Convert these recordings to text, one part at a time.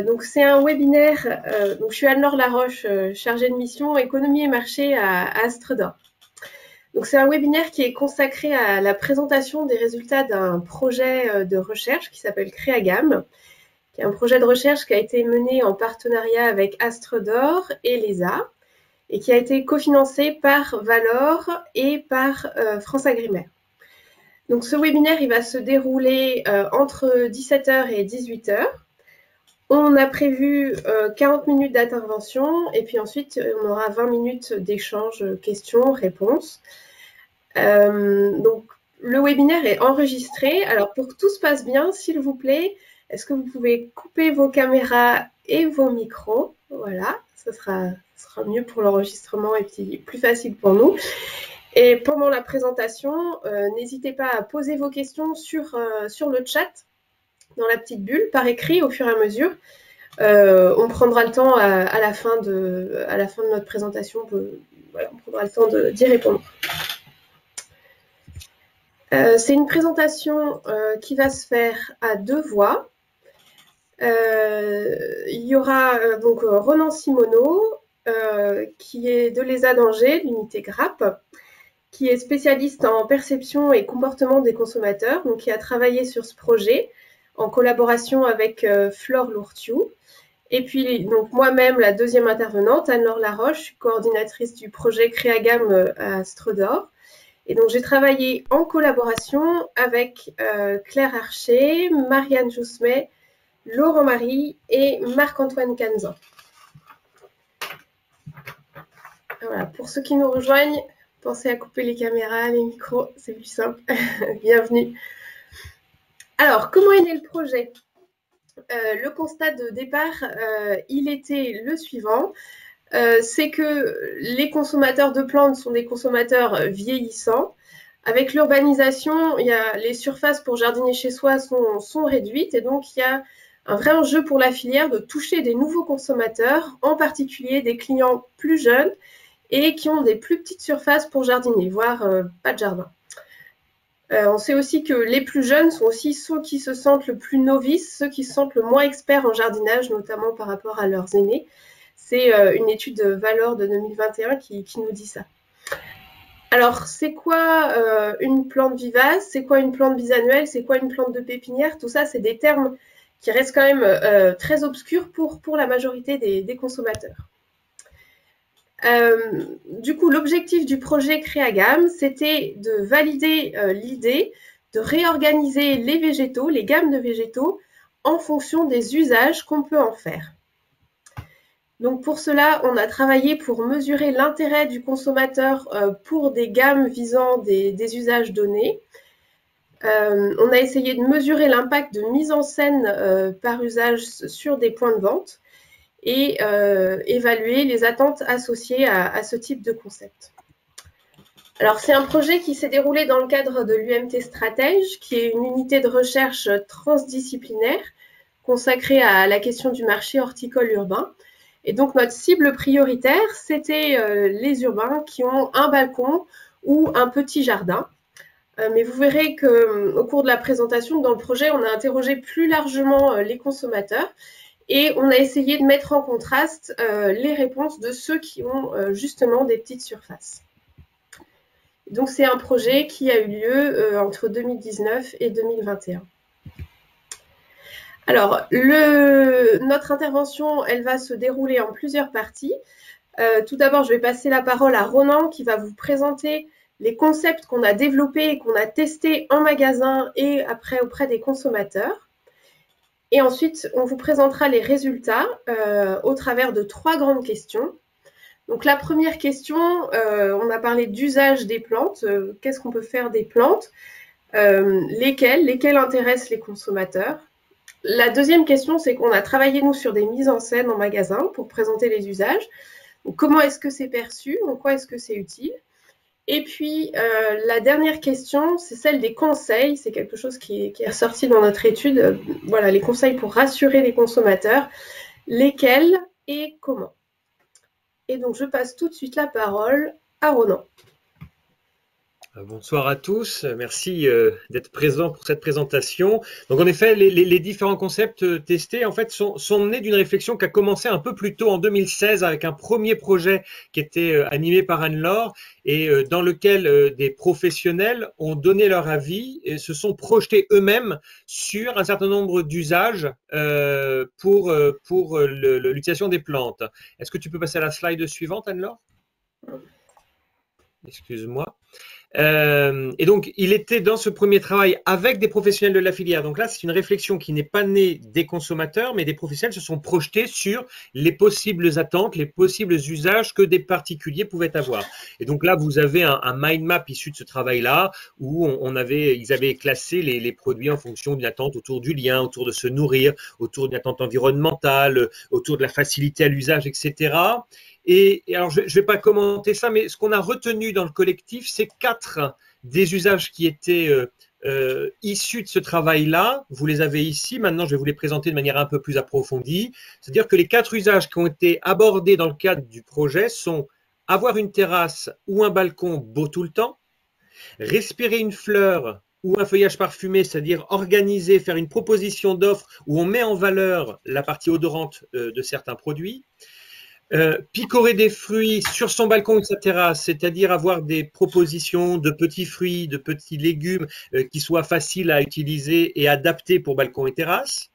Donc c'est un webinaire, donc je suis Anne-Laure Laroche, chargée de mission économie et marché à Astre d'Or. Donc c'est un webinaire qui est consacré à la présentation des résultats d'un projet de recherche qui s'appelle Créagam, qui est un projet de recherche qui a été mené en partenariat avec Astre d'Or et l'ESA, et qui a été cofinancé par Valor et par France Agrimaire. Donc ce webinaire, il va se dérouler entre 17h et 18h. On a prévu 40 minutes d'intervention et puis ensuite on aura 20 minutes d'échange, questions, réponses. Donc le webinaire est enregistré. Alors pour que tout se passe bien, s'il vous plaît, est-ce que vous pouvez couper vos caméras et vos micros? Voilà, ce sera mieux pour l'enregistrement et puis plus facile pour nous. Et pendant la présentation, n'hésitez pas à poser vos questions sur le chat, dans la petite bulle, par écrit au fur et à mesure. On prendra le temps à la fin de notre présentation, on prendra le temps d'y répondre. C'est une présentation qui va se faire à deux voix. Il y aura donc Ronan Simoneau, qui est de l'ESA d'Angers, l'unité GRAP, qui est spécialiste en perception et comportement des consommateurs, donc qui a travaillé sur ce projet en collaboration avec Flore Lourtiou. Et puis, donc moi-même, la deuxième intervenante, Anne-Laure Laroche, coordinatrice du projet Créagam à Astre d'Or. Et donc, j'ai travaillé en collaboration avec Claire Archer, Marianne Jousmet, Laurent Marie et Marc-Antoine Canzan. Voilà, pour ceux qui nous rejoignent, pensez à couper les caméras, les micros, c'est plus simple. Bienvenue. Alors, comment est né le projet ? Le constat de départ, il était le suivant. C'est que les consommateurs de plantes sont des consommateurs vieillissants. Avec l'urbanisation, les surfaces pour jardiner chez soi sont réduites et donc il y a un vrai enjeu pour la filière de toucher des nouveaux consommateurs, en particulier des clients plus jeunes et qui ont des plus petites surfaces pour jardiner, voire pas de jardin. On sait aussi que les plus jeunes sont aussi ceux qui se sentent le plus novices, ceux qui se sentent le moins experts en jardinage, notamment par rapport à leurs aînés. C'est une étude de Valor de 2021 qui nous dit ça. Alors, c'est quoi une plante vivace? C'est quoi une plante bisannuelle? C'est quoi une plante de pépinière? Tout ça, c'est des termes qui restent quand même très obscurs pour la majorité des consommateurs. Du coup, l'objectif du projet Créagam, c'était de valider l'idée de réorganiser les végétaux, les gammes de végétaux, en fonction des usages qu'on peut en faire. Donc pour cela, on a travaillé pour mesurer l'intérêt du consommateur pour des gammes visant des usages donnés. On a essayé de mesurer l'impact de mise en scène par usage sur des points de vente et évaluer les attentes associées à ce type de concept. Alors, c'est un projet qui s'est déroulé dans le cadre de l'UMT Stratège, qui est une unité de recherche transdisciplinaire consacrée à la question du marché horticole urbain. Et donc, notre cible prioritaire, c'était les urbains qui ont un balcon ou un petit jardin. Mais vous verrez qu'au cours de la présentation, dans le projet, on a interrogé plus largement les consommateurs et on a essayé de mettre en contraste les réponses de ceux qui ont justement des petites surfaces. Donc, c'est un projet qui a eu lieu entre 2019 et 2021. Alors, notre intervention, elle va se dérouler en plusieurs parties. Tout d'abord, je vais passer la parole à Ronan qui va vous présenter les concepts qu'on a développés et qu'on a testés en magasin et après auprès des consommateurs. Et ensuite, on vous présentera les résultats au travers de 3 grandes questions. Donc la première question, on a parlé d'usage des plantes. Qu'est-ce qu'on peut faire des plantes? Lesquelles intéressent les consommateurs? La deuxième question, c'est qu'on a travaillé, nous, sur des mises en scène en magasin pour présenter les usages. Donc, comment est-ce que c'est perçu? En quoi est-ce que c'est utile? Et puis, la dernière question, c'est celle des conseils. C'est quelque chose qui est ressorti dans notre étude. Voilà, les conseils pour rassurer les consommateurs. Lesquels et comment? Et donc, je passe tout de suite la parole à Ronan. Bonsoir à tous, merci d'être présents pour cette présentation. Donc en effet, les différents concepts testés en fait sont nés d'une réflexion qui a commencé un peu plus tôt en 2016 avec un premier projet qui était animé par Anne-Laure et dans lequel des professionnels ont donné leur avis et se sont projetés eux-mêmes sur un certain nombre d'usages pour l'utilisation des plantes. Est-ce que tu peux passer à la slide suivante, Anne-Laure? Excuse-moi. Et donc, il était dans ce premier travail avec des professionnels de la filière. Donc là, c'est une réflexion qui n'est pas née des consommateurs, mais des professionnels se sont projetés sur les possibles attentes, les possibles usages que des particuliers pouvaient avoir. Et donc là, vous avez un mind map issu de ce travail-là, où ils avaient classé les produits en fonction d'une attente autour du lien, autour de se nourrir, autour d'une attente environnementale, autour de la facilité à l'usage, etc. Et alors, je ne vais pas commenter ça, mais ce qu'on a retenu dans le collectif, c'est 4 des usages qui étaient issus de ce travail-là. Vous les avez ici. Maintenant, je vais vous les présenter de manière un peu plus approfondie. C'est-à-dire que les 4 usages qui ont été abordés dans le cadre du projet sont avoir une terrasse ou un balcon beau tout le temps, respirer une fleur ou un feuillage parfumé, c'est-à-dire organiser, faire une proposition d'offre où on met en valeur la partie odorante de certains produits, picorer des fruits sur son balcon ou sa terrasse, c'est-à-dire avoir des propositions de petits fruits, de petits légumes qui soient faciles à utiliser et adaptés pour balcon et terrasse.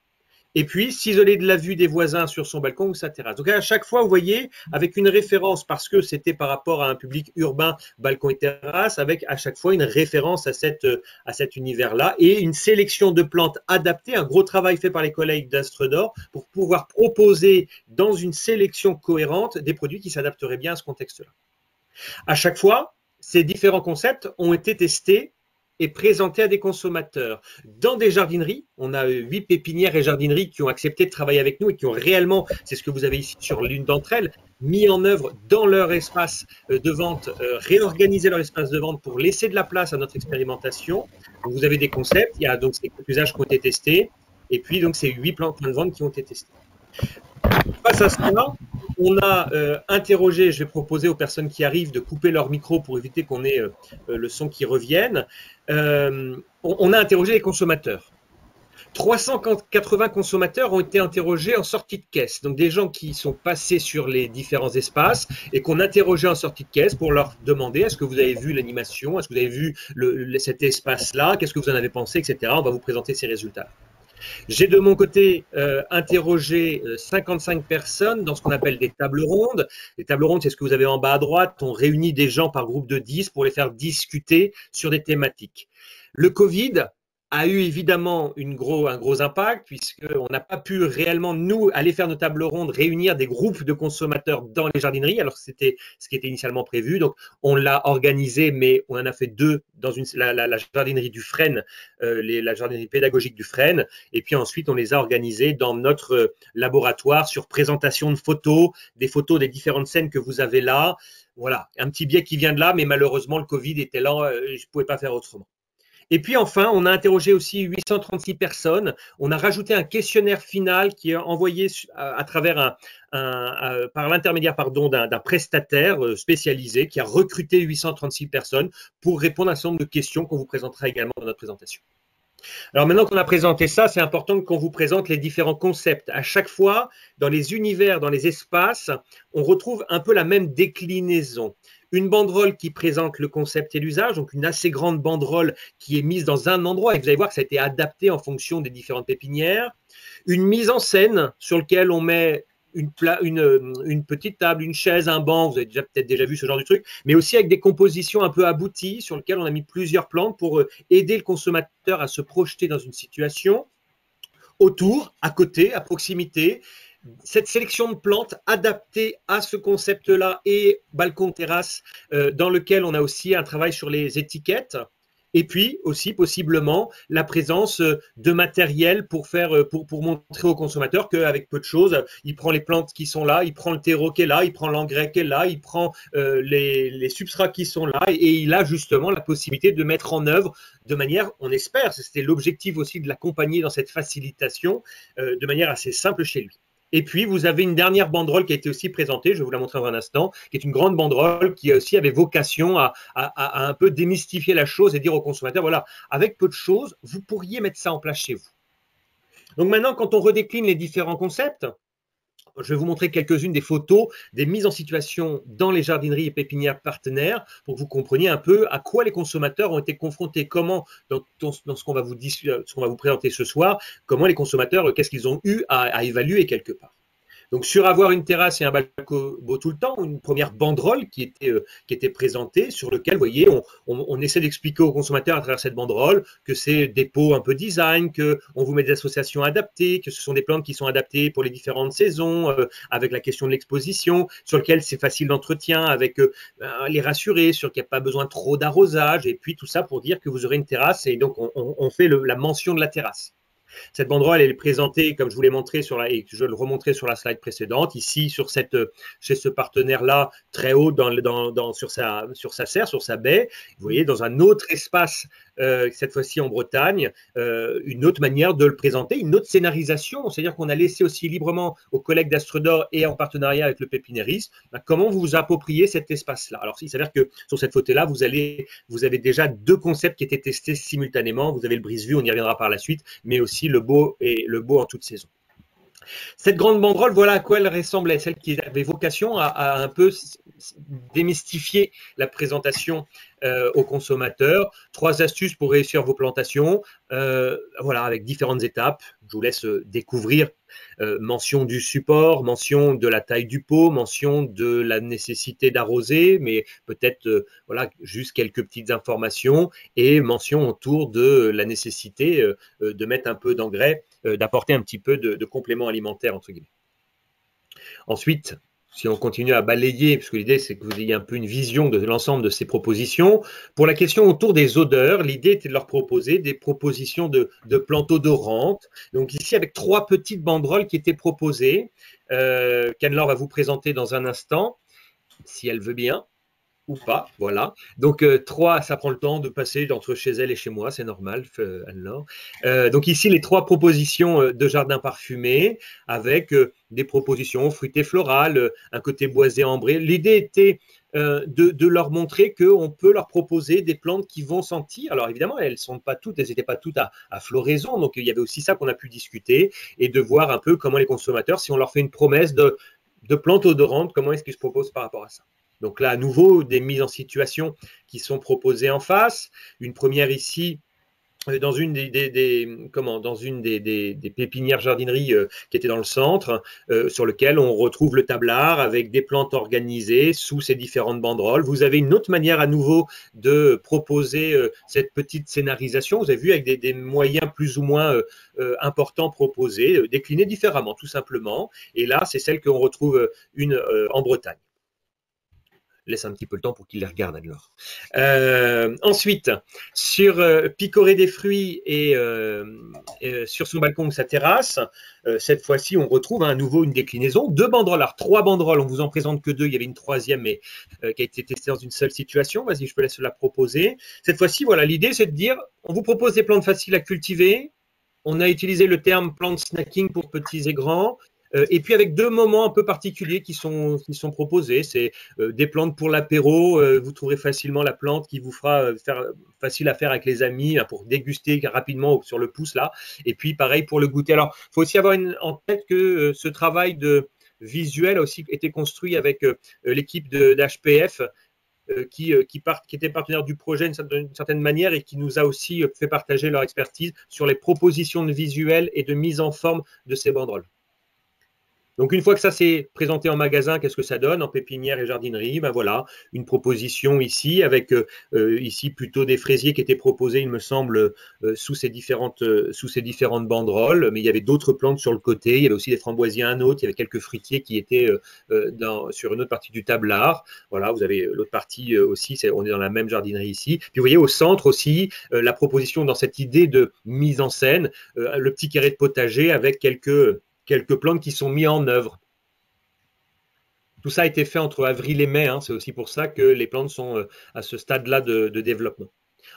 Et puis, s'isoler de la vue des voisins sur son balcon ou sa terrasse. Donc, à chaque fois, vous voyez, avec une référence, parce que c'était par rapport à un public urbain, balcon et terrasse, avec à chaque fois une référence à cet univers-là et une sélection de plantes adaptées, un gros travail fait par les collègues d'Astre d'Or pour pouvoir proposer dans une sélection cohérente des produits qui s'adapteraient bien à ce contexte-là. À chaque fois, ces différents concepts ont été testés et présenté à des consommateurs. Dans des jardineries, on a 8 pépinières et jardineries qui ont accepté de travailler avec nous et qui ont réellement, c'est ce que vous avez ici sur l'une d'entre elles, mis en œuvre dans leur espace de vente, réorganisé leur espace de vente pour laisser de la place à notre expérimentation. Donc, vous avez des concepts, il y a donc ces usages qui ont été testés, et puis donc ces 8 points de vente qui ont été testés. Face à cela, on a interrogé, je vais proposer aux personnes qui arrivent de couper leur micro pour éviter qu'on ait le son qui revienne. On a interrogé les consommateurs. 380 consommateurs ont été interrogés en sortie de caisse. Donc des gens qui sont passés sur les différents espaces et qu'on interrogeait en sortie de caisse pour leur demander est-ce que vous avez vu l'animation, est-ce que vous avez vu cet espace-là, qu'est-ce que vous en avez pensé, etc. On va vous présenter ces résultats. J'ai de mon côté interrogé 55 personnes dans ce qu'on appelle des tables rondes. Les tables rondes, c'est ce que vous avez en bas à droite. On réunit des gens par groupe de 10 pour les faire discuter sur des thématiques. Le Covid a eu évidemment un gros impact puisqu'on n'a pas pu réellement, nous, aller faire nos tables rondes, réunir des groupes de consommateurs dans les jardineries, alors que c'était ce qui était initialement prévu. Donc, on l'a organisé, mais on en a fait 2 dans la jardinerie du Frêne, la jardinerie pédagogique du Frêne, et puis ensuite, on les a organisés dans notre laboratoire sur présentation de photos, des photos des différentes scènes que vous avez là. Voilà, un petit biais qui vient de là, mais malheureusement, le Covid était là, je ne pouvais pas faire autrement. Et puis enfin, on a interrogé aussi 836 personnes. On a rajouté un questionnaire final qui est envoyé à travers par l'intermédiaire d'un prestataire spécialisé qui a recruté 836 personnes pour répondre à un certain nombre de questions qu'on vous présentera également dans notre présentation. Alors maintenant qu'on a présenté ça, c'est important qu'on vous présente les différents concepts. À chaque fois, dans les univers, dans les espaces, on retrouve un peu la même déclinaison. Une banderole qui présente le concept et l'usage, donc une assez grande banderole qui est mise dans un endroit, et vous allez voir que ça a été adapté en fonction des différentes pépinières. Une mise en scène sur laquelle on met une petite table, une chaise, un banc, vous avez peut-être déjà vu ce genre de truc, mais aussi avec des compositions un peu abouties sur lesquelles on a mis plusieurs plantes pour aider le consommateur à se projeter dans une situation. Autour, à côté, à proximité, cette sélection de plantes adaptée à ce concept-là et balcon-terrasse dans lequel on a aussi un travail sur les étiquettes. Et puis aussi possiblement la présence de matériel pour montrer au consommateur qu'avec peu de choses, il prend les plantes qui sont là, il prend le terreau qui est là, il prend l'engrais qui est là, il prend les substrats qui sont là et il a justement la possibilité de mettre en œuvre de manière, on espère, c'était l'objectif aussi de l'accompagner dans cette facilitation, de manière assez simple chez lui. Et puis, vous avez une dernière banderole qui a été aussi présentée, je vais vous la montrer dans un instant, qui est une grande banderole qui aussi avait vocation à un peu démystifier la chose et dire aux consommateurs, voilà, avec peu de choses, vous pourriez mettre ça en place chez vous. Donc maintenant, quand on redécline les différents concepts, je vais vous montrer quelques-unes des photos, des mises en situation dans les jardineries et pépinières partenaires pour que vous compreniez un peu à quoi les consommateurs ont été confrontés, comment, dans ce qu'on va vous présenter ce soir, comment les consommateurs, qu'est-ce qu'ils ont eu à évaluer quelque part. Donc, sur avoir une terrasse et un balcon beau tout le temps, une première banderole qui était présentée, sur lequel, vous voyez, on essaie d'expliquer aux consommateurs à travers cette banderole que c'est des pots un peu design, qu'on vous met des associations adaptées, que ce sont des plantes qui sont adaptées pour les différentes saisons, avec la question de l'exposition, sur lequel c'est facile d'entretien, avec les rassurer, sur qu'il n'y a pas besoin trop d'arrosage, et puis tout ça pour dire que vous aurez une terrasse, et donc on fait la mention de la terrasse. Cette banderole, elle est présentée, comme je vous l'ai montré et je le remontrais sur la slide précédente, ici chez ce partenaire-là, très haut sur sa serre, sur sa baie. Vous voyez, dans un autre espace, cette fois-ci en Bretagne, une autre manière de le présenter, une autre scénarisation, c'est-à-dire qu'on a laissé aussi librement aux collègues d'Astredor et en partenariat avec le pépinériste, comment vous vous appropriez cet espace-là. Alors, il s'avère que sur cette photo-là, vous avez déjà deux concepts qui étaient testés simultanément. Vous avez le brise-vue, on y reviendra par la suite, mais aussi le beau en toute saison. Cette grande banderole, voilà à quoi elle ressemblait, celle qui avait vocation à un peu démystifier la présentation aux consommateurs. 3 astuces pour réussir vos plantations, voilà, avec différentes étapes. Je vous laisse découvrir. Mention du support, mention de la taille du pot, mention de la nécessité d'arroser, mais peut-être voilà, juste quelques petites informations, et mention autour de la nécessité de mettre un peu d'engrais, d'apporter un petit peu de complément alimentaire, entre guillemets. Ensuite, si on continue à balayer, parce que l'idée c'est que vous ayez un peu une vision de l'ensemble de ces propositions, pour la question autour des odeurs, l'idée était de leur proposer des propositions de plantes odorantes. Donc ici, avec 3 petites banderoles qui étaient proposées, qu'Anne-Laure va vous présenter dans un instant, si elle veut bien. Ou pas, voilà. Donc 3, ça prend le temps de passer entre chez elle et chez moi, c'est normal, Anne-Laure. Donc ici, les 3 propositions de jardin parfumé avec des propositions fruitées florales, un côté boisé ambré. L'idée était de leur montrer qu'on peut leur proposer des plantes qui vont sentir. Alors évidemment, elles n'étaient pas toutes à floraison, donc il y avait aussi ça qu'on a pu discuter et de voir un peu comment les consommateurs, si on leur fait une promesse de plantes odorantes, comment est-ce qu'ils se proposent par rapport à ça. Donc là, à nouveau, des mises en situation qui sont proposées en face. Une première ici, dans une des pépinières jardineries qui était dans le centre, sur lequel on retrouve le tablard avec des plantes organisées sous ces différentes banderoles. Vous avez une autre manière à nouveau de proposer cette petite scénarisation. Vous avez vu avec des moyens plus ou moins importants proposés, déclinés différemment, tout simplement. Et là, c'est celle qu'on retrouve en Bretagne. Laisse un petit peu le temps pour qu'il les regarde alors. Ensuite, sur picorer des fruits et sur son balcon ou sa terrasse, cette fois-ci, on retrouve à nouveau une déclinaison. 2 banderoles, alors 3 banderoles, on vous en présente que 2, il y avait une 3e mais qui a été testée dans une seule situation. Vas-y, je te laisse la proposer. Cette fois-ci, voilà, l'idée c'est de dire, on vous propose des plantes faciles à cultiver. On a utilisé le terme plante snacking pour petits et grands. Et puis avec 2 moments un peu particuliers qui sont proposés, c'est des plantes pour l'apéro, vous trouverez facilement la plante qui vous fera facile à faire avec les amis pour déguster rapidement sur le pouce là, et puis pareil pour le goûter. Alors il faut aussi avoir en tête que ce travail de visuel a aussi été construit avec l'équipe d'HPF qui était partenaire du projet d'une certaine manière et qui nous a aussi fait partager leur expertise sur les propositions de visuel et de mise en forme de ces banderoles. Donc, une fois que ça s'est présenté en magasin, qu'est-ce que ça donne en pépinière et jardinerie? Ben voilà, une proposition ici avec ici plutôt des fraisiers qui étaient proposés, il me semble, sous ces différentes banderoles. Mais il y avait d'autres plantes sur le côté. Il y avait aussi des framboisiers à un autre. Il y avait quelques fruitiers qui étaient sur une autre partie du tablard. Voilà, vous avez l'autre partie aussi. On est dans la même jardinerie ici. Puis vous voyez au centre aussi la proposition dans cette idée de mise en scène, le petit carré de potager avec quelques plantes qui sont mises en œuvre. Tout ça a été fait entre avril et mai, hein, c'est aussi pour ça que les plantes sont à ce stade-là de développement.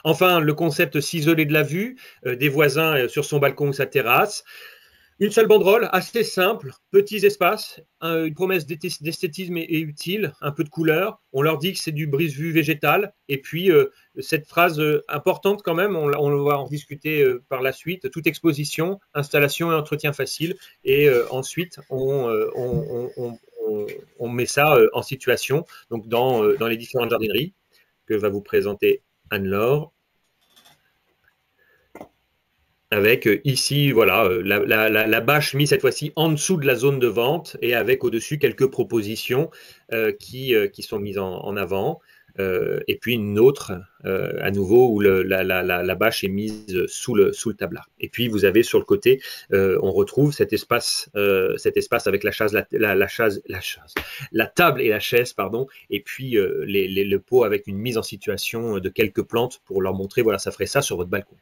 Enfin, le concept s'isoler de la vue des voisins sur son balcon ou sa terrasse. Une seule banderole, assez simple, petits espaces, une promesse d'esthétisme est utile, un peu de couleur. On leur dit que c'est du brise-vue végétal. Et puis, cette phrase importante quand même, on va en discuter par la suite, toute exposition, installation et entretien facile. Et ensuite, on met ça en situation, donc dans les différentes jardineries que va vous présenter Anne-Laure. Avec ici, voilà, la bâche mise cette fois-ci en dessous de la zone de vente et avec au-dessus quelques propositions qui sont mises en avant. Et puis une autre, à nouveau, où la bâche est mise sous le tablard. Et puis vous avez sur le côté, on retrouve cet espace avec la table et la chaise, pardon, et puis le pot avec une mise en situation de quelques plantes pour leur montrer, voilà, ça ferait ça sur votre balcon.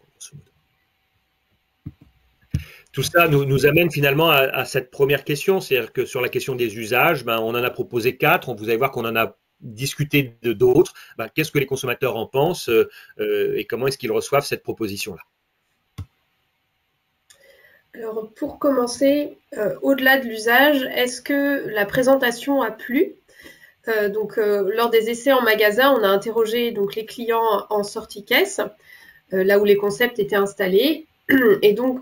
Tout ça nous amène finalement à cette première question, c'est-à-dire que sur la question des usages, on en a proposé 4, vous allez voir qu'on en a discuté d'autres. Qu'est-ce que les consommateurs en pensent et comment est-ce qu'ils reçoivent cette proposition-là? Alors, pour commencer, au-delà de l'usage, est-ce que la présentation a plu? Lors des essais en magasin, on a interrogé donc, les clients en sortie caisse, là où les concepts étaient installés. Et donc,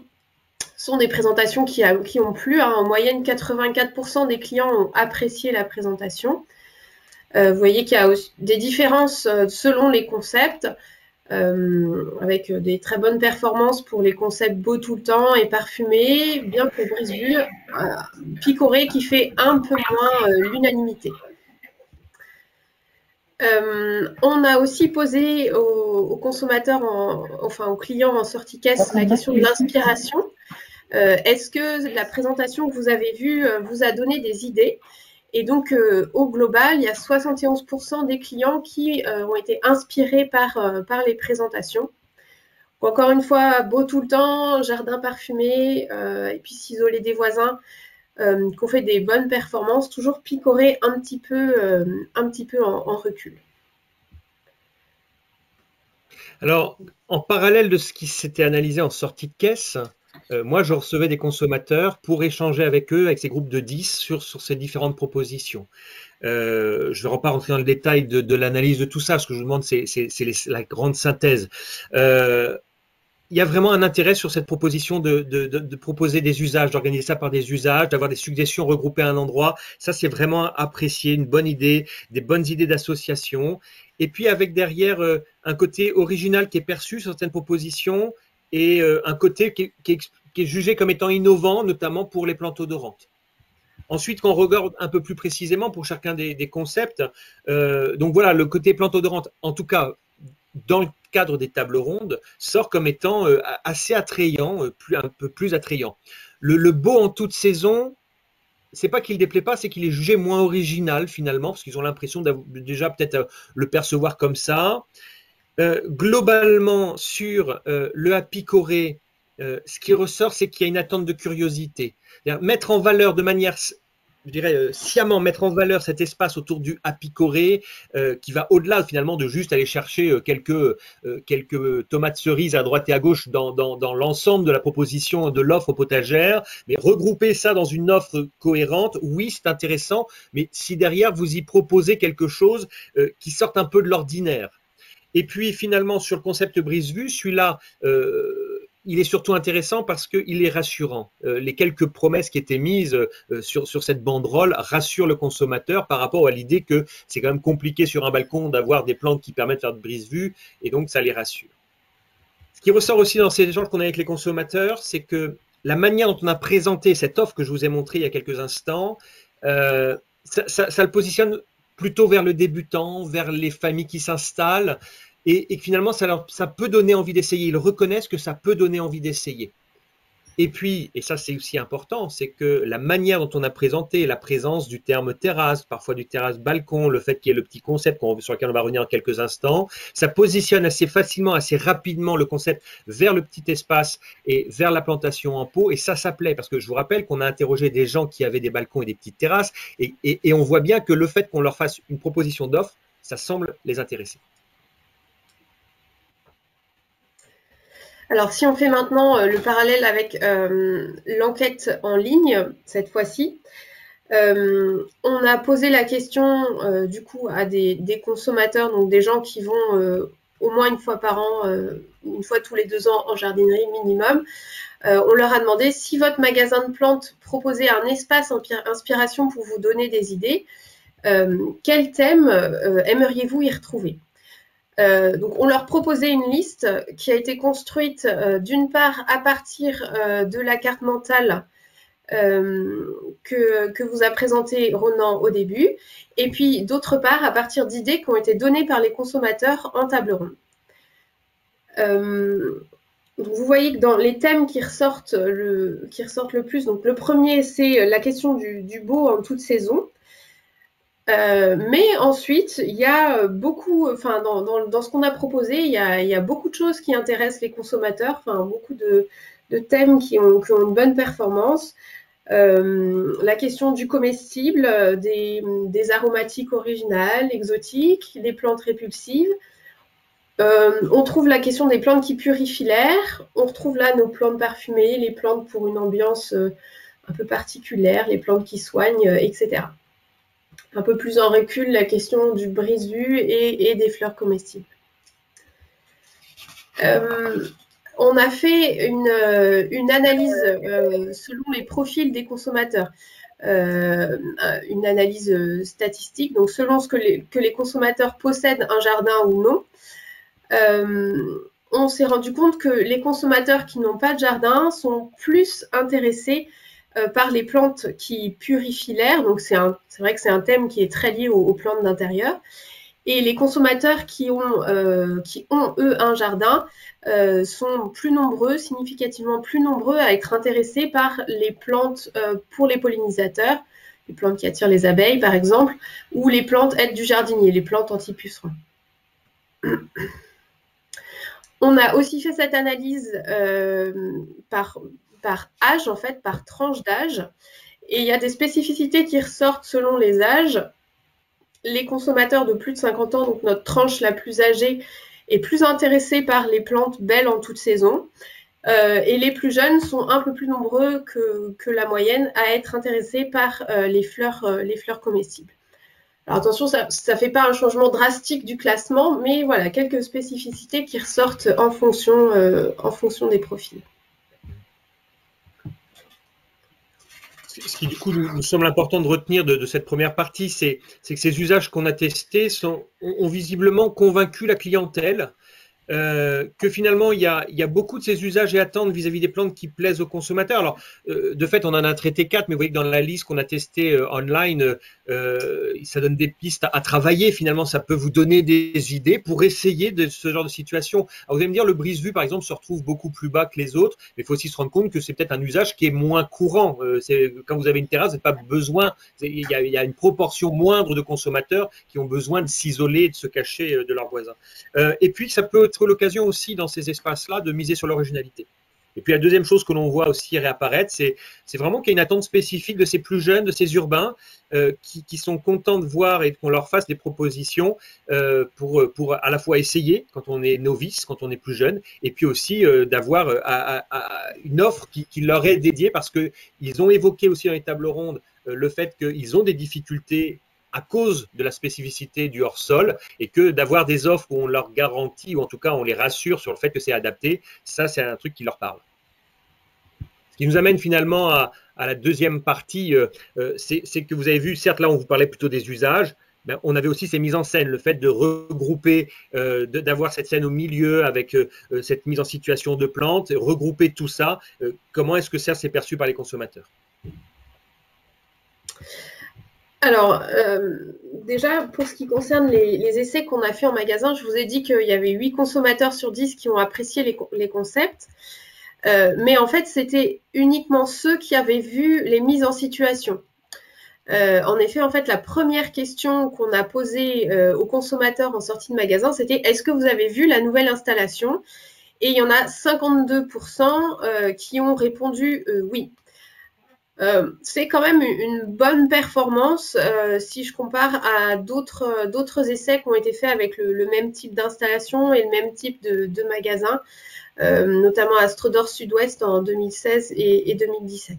ce sont des présentations qui ont plu. En moyenne, 84% des clients ont apprécié la présentation. Vous voyez qu'il y a aussi des différences selon les concepts, avec des très bonnes performances pour les concepts beaux tout le temps et parfumés, bien pour brise-vue, picoré qui fait un peu moins l'unanimité. On a aussi posé aux consommateurs, aux clients en sortie caisse, la question de l'inspiration. Est-ce que la présentation que vous avez vue vous a donné des idées? Et donc, au global, il y a 71% des clients qui ont été inspirés par les présentations. Encore une fois, beau tout le temps, jardin parfumé, et puis s'isoler des voisins, qu'on fait des bonnes performances, toujours picorer un petit peu en recul. Alors, en parallèle de ce qui s'était analysé en sortie de caisse, moi, je recevais des consommateurs pour échanger avec eux, avec ces groupes de 10, sur ces différentes propositions. Je ne vais pas rentrer dans le détail de l'analyse de tout ça. Ce que je vous demande, c'est la grande synthèse. Il y a vraiment un intérêt sur cette proposition de proposer des usages, d'organiser ça par des usages, d'avoir des suggestions regroupées à un endroit. Ça, c'est vraiment apprécié, une bonne idée, des bonnes idées d'association. Et puis, avec derrière un côté original qui est perçu sur certaines propositions et un côté qui est jugé comme étant innovant, notamment pour les plantes odorantes. Ensuite, quand on regarde un peu plus précisément pour chacun des concepts, donc voilà, le côté plante odorante, en tout cas, dans le cadre des tables rondes, sort comme étant assez attrayant, un peu plus attrayant. Le beau en toute saison, c'est pas qu'il ne déplaît pas, c'est qu'il est jugé moins original finalement, parce qu'ils ont l'impression de déjà peut-être le percevoir comme ça. Globalement, sur le apicoré, ce qui ressort, c'est qu'il y a une attente de curiosité. Mettre en valeur de manière, je dirais, sciemment mettre en valeur cet espace autour du apicoré qui va au-delà finalement de juste aller chercher quelques tomates cerises à droite et à gauche dans l'ensemble de la proposition de l'offre potagère, mais regrouper ça dans une offre cohérente, oui, c'est intéressant, mais si derrière vous y proposez quelque chose qui sorte un peu de l'ordinaire. Et puis finalement sur le concept brise-vue, celui-là, il est surtout intéressant parce qu'il est rassurant. Les quelques promesses qui étaient mises sur cette banderole rassurent le consommateur par rapport à l'idée que c'est quand même compliqué sur un balcon d'avoir des plantes qui permettent de faire de brise-vue, et donc ça les rassure. Ce qui ressort aussi dans ces échanges qu'on a avec les consommateurs, c'est que la manière dont on a présenté cette offre que je vous ai montrée il y a quelques instants, ça le positionne plutôt vers le débutant, vers les familles qui s'installent, et finalement, ça peut donner envie d'essayer. Ils reconnaissent que ça peut donner envie d'essayer. Et puis, et ça c'est aussi important, c'est que la manière dont on a présenté la présence du terme terrasse, parfois du terrasse-balcon, le fait qu'il y ait le petit concept sur lequel on va revenir en quelques instants, ça positionne assez facilement, assez rapidement le concept vers le petit espace et vers la plantation en pot, et ça plaît, parce que je vous rappelle qu'on a interrogé des gens qui avaient des balcons et des petites terrasses, et on voit bien que le fait qu'on leur fasse une proposition d'offre, ça semble les intéresser. Alors, si on fait maintenant le parallèle avec l'enquête en ligne, cette fois-ci, on a posé la question du coup à des consommateurs, donc des gens qui vont au moins une fois par an, une fois tous les 2 ans en jardinerie minimum. On leur a demandé si votre magasin de plantes proposait un espace inspiration pour vous donner des idées, quel thème aimeriez-vous y retrouver? Donc, on leur proposait une liste qui a été construite d'une part à partir de la carte mentale que vous a présenté Ronan au début, et puis d'autre part à partir d'idées qui ont été données par les consommateurs en table ronde. Donc vous voyez que dans les thèmes qui ressortent le plus, donc le premier c'est la question du beau en toute saison. Mais ensuite, il y a beaucoup, enfin dans ce qu'on a proposé, il y a beaucoup de choses qui intéressent les consommateurs, enfin beaucoup de thèmes qui ont une bonne performance. La question du comestible, des aromatiques originales, exotiques, des plantes répulsives. On trouve la question des plantes qui purifient l'air. On retrouve là nos plantes parfumées, les plantes pour une ambiance un peu particulière, les plantes qui soignent, etc. Un peu plus en recul, la question du brise-vue et des fleurs comestibles. On a fait une analyse selon les profils des consommateurs, une analyse statistique, donc selon ce que les consommateurs possèdent un jardin ou non. On s'est rendu compte que les consommateurs qui n'ont pas de jardin sont plus intéressés par les plantes qui purifient l'air, donc c'est vrai que c'est un thème qui est très lié aux plantes d'intérieur. Et les consommateurs qui ont eux un jardin sont plus nombreux, significativement plus nombreux à être intéressés par les plantes pour les pollinisateurs, les plantes qui attirent les abeilles par exemple, ou les plantes aides du jardinier, les plantes anti-pucerons. On a aussi fait cette analyse par âge, en fait, par tranche d'âge. Et il y a des spécificités qui ressortent selon les âges. Les consommateurs de plus de 50 ans, donc notre tranche la plus âgée, est plus intéressée par les plantes belles en toute saison. Et les plus jeunes sont un peu plus nombreux que la moyenne à être intéressés par les fleurs comestibles. Alors attention, ça ne fait pas un changement drastique du classement, mais voilà, quelques spécificités qui ressortent en fonction des profils. Ce qui, du coup, nous semble important de retenir de cette première partie, c'est que ces usages qu'on a testés ont visiblement convaincu la clientèle que finalement, il y a beaucoup de ces usages et attentes vis-à-vis des plantes qui plaisent aux consommateurs. Alors, de fait, on en a traité 4, mais vous voyez que dans la liste qu'on a testée online, ça donne des pistes à travailler. Finalement, ça peut vous donner des idées pour essayer de ce genre de situation. Alors, vous allez me dire, le brise-vue, par exemple, se retrouve beaucoup plus bas que les autres, mais il faut aussi se rendre compte que c'est peut-être un usage qui est moins courant. Quand vous avez une terrasse, vous n'avez pas besoin, il y a une proportion moindre de consommateurs qui ont besoin de s'isoler et de se cacher de leurs voisins. Et puis, ça peut être l'occasion aussi dans ces espaces-là de miser sur l'originalité. Et puis la deuxième chose que l'on voit aussi réapparaître, c'est vraiment qu'il y a une attente spécifique de ces plus jeunes, de ces urbains, qui sont contents de voir et qu'on leur fasse des propositions pour à la fois essayer quand on est novice, quand on est plus jeune, et puis aussi d'avoir une offre qui leur est dédiée parce qu'ils ont évoqué aussi dans les tables rondes le fait qu'ils ont des difficultés à cause de la spécificité du hors-sol et que d'avoir des offres où on leur garantit ou en tout cas on les rassure sur le fait que c'est adapté, ça c'est un truc qui leur parle. Ce qui nous amène finalement à la deuxième partie, c'est que vous avez vu, certes là on vous parlait plutôt des usages, ben, on avait aussi ces mises en scène, le fait de regrouper, d'avoir cette scène au milieu avec cette mise en situation de plantes, regrouper tout ça, comment est-ce que ça s'est perçu par les consommateurs ? Alors, déjà, pour ce qui concerne les essais qu'on a fait en magasin, je vous ai dit qu'il y avait 8 consommateurs sur 10 qui ont apprécié les concepts. Mais en fait, c'était uniquement ceux qui avaient vu les mises en situation. En effet, en fait, la première question qu'on a posée aux consommateurs en sortie de magasin, c'était « Est-ce que vous avez vu la nouvelle installation ?» Et il y en a 52% qui ont répondu oui. C'est quand même une bonne performance si je compare à d'autres essais qui ont été faits avec le même type d'installation et le même type de magasin. notamment à Strodor Sud-Ouest en 2016 et 2017.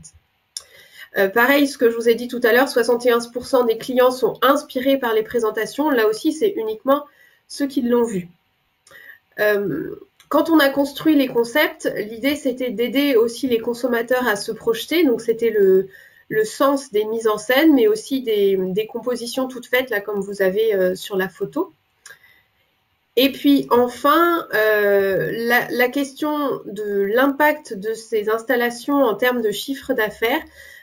Pareil, ce que je vous ai dit tout à l'heure, 71% des clients sont inspirés par les présentations. Là aussi, c'est uniquement ceux qui l'ont vu. Quand on a construit les concepts, l'idée, c'était d'aider aussi les consommateurs à se projeter. Donc, c'était le sens des mises en scène, mais aussi des compositions toutes faites, là, comme vous avez sur la photo. Et puis enfin, la question de l'impact de ces installations en termes de chiffre d'affaires.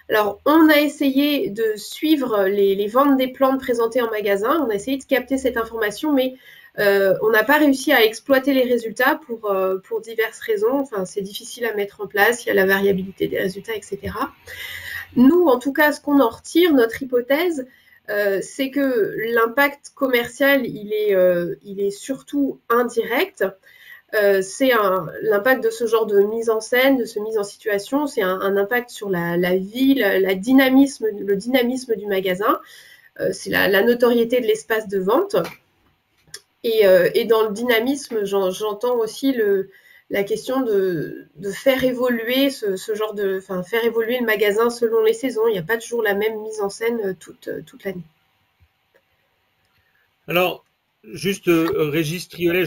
Alors, on a essayé de suivre les ventes des plantes présentées en magasin, on a essayé de capter cette information, mais on n'a pas réussi à exploiter les résultats pour diverses raisons. Enfin, c'est difficile à mettre en place, il y a la variabilité des résultats, etc. Nous, en tout cas, ce qu'on en retire, notre hypothèse, c'est que l'impact commercial, il est surtout indirect. C'est l'impact de ce genre de mise en scène, de ce mise en situation, c'est un impact sur la vie, le dynamisme du magasin, c'est la notoriété de l'espace de vente. Et dans le dynamisme, j'entends aussi la question de faire évoluer ce genre faire évoluer le magasin selon les saisons. Il n'y a pas toujours la même mise en scène toute l'année. Alors, juste, Régis Triolet,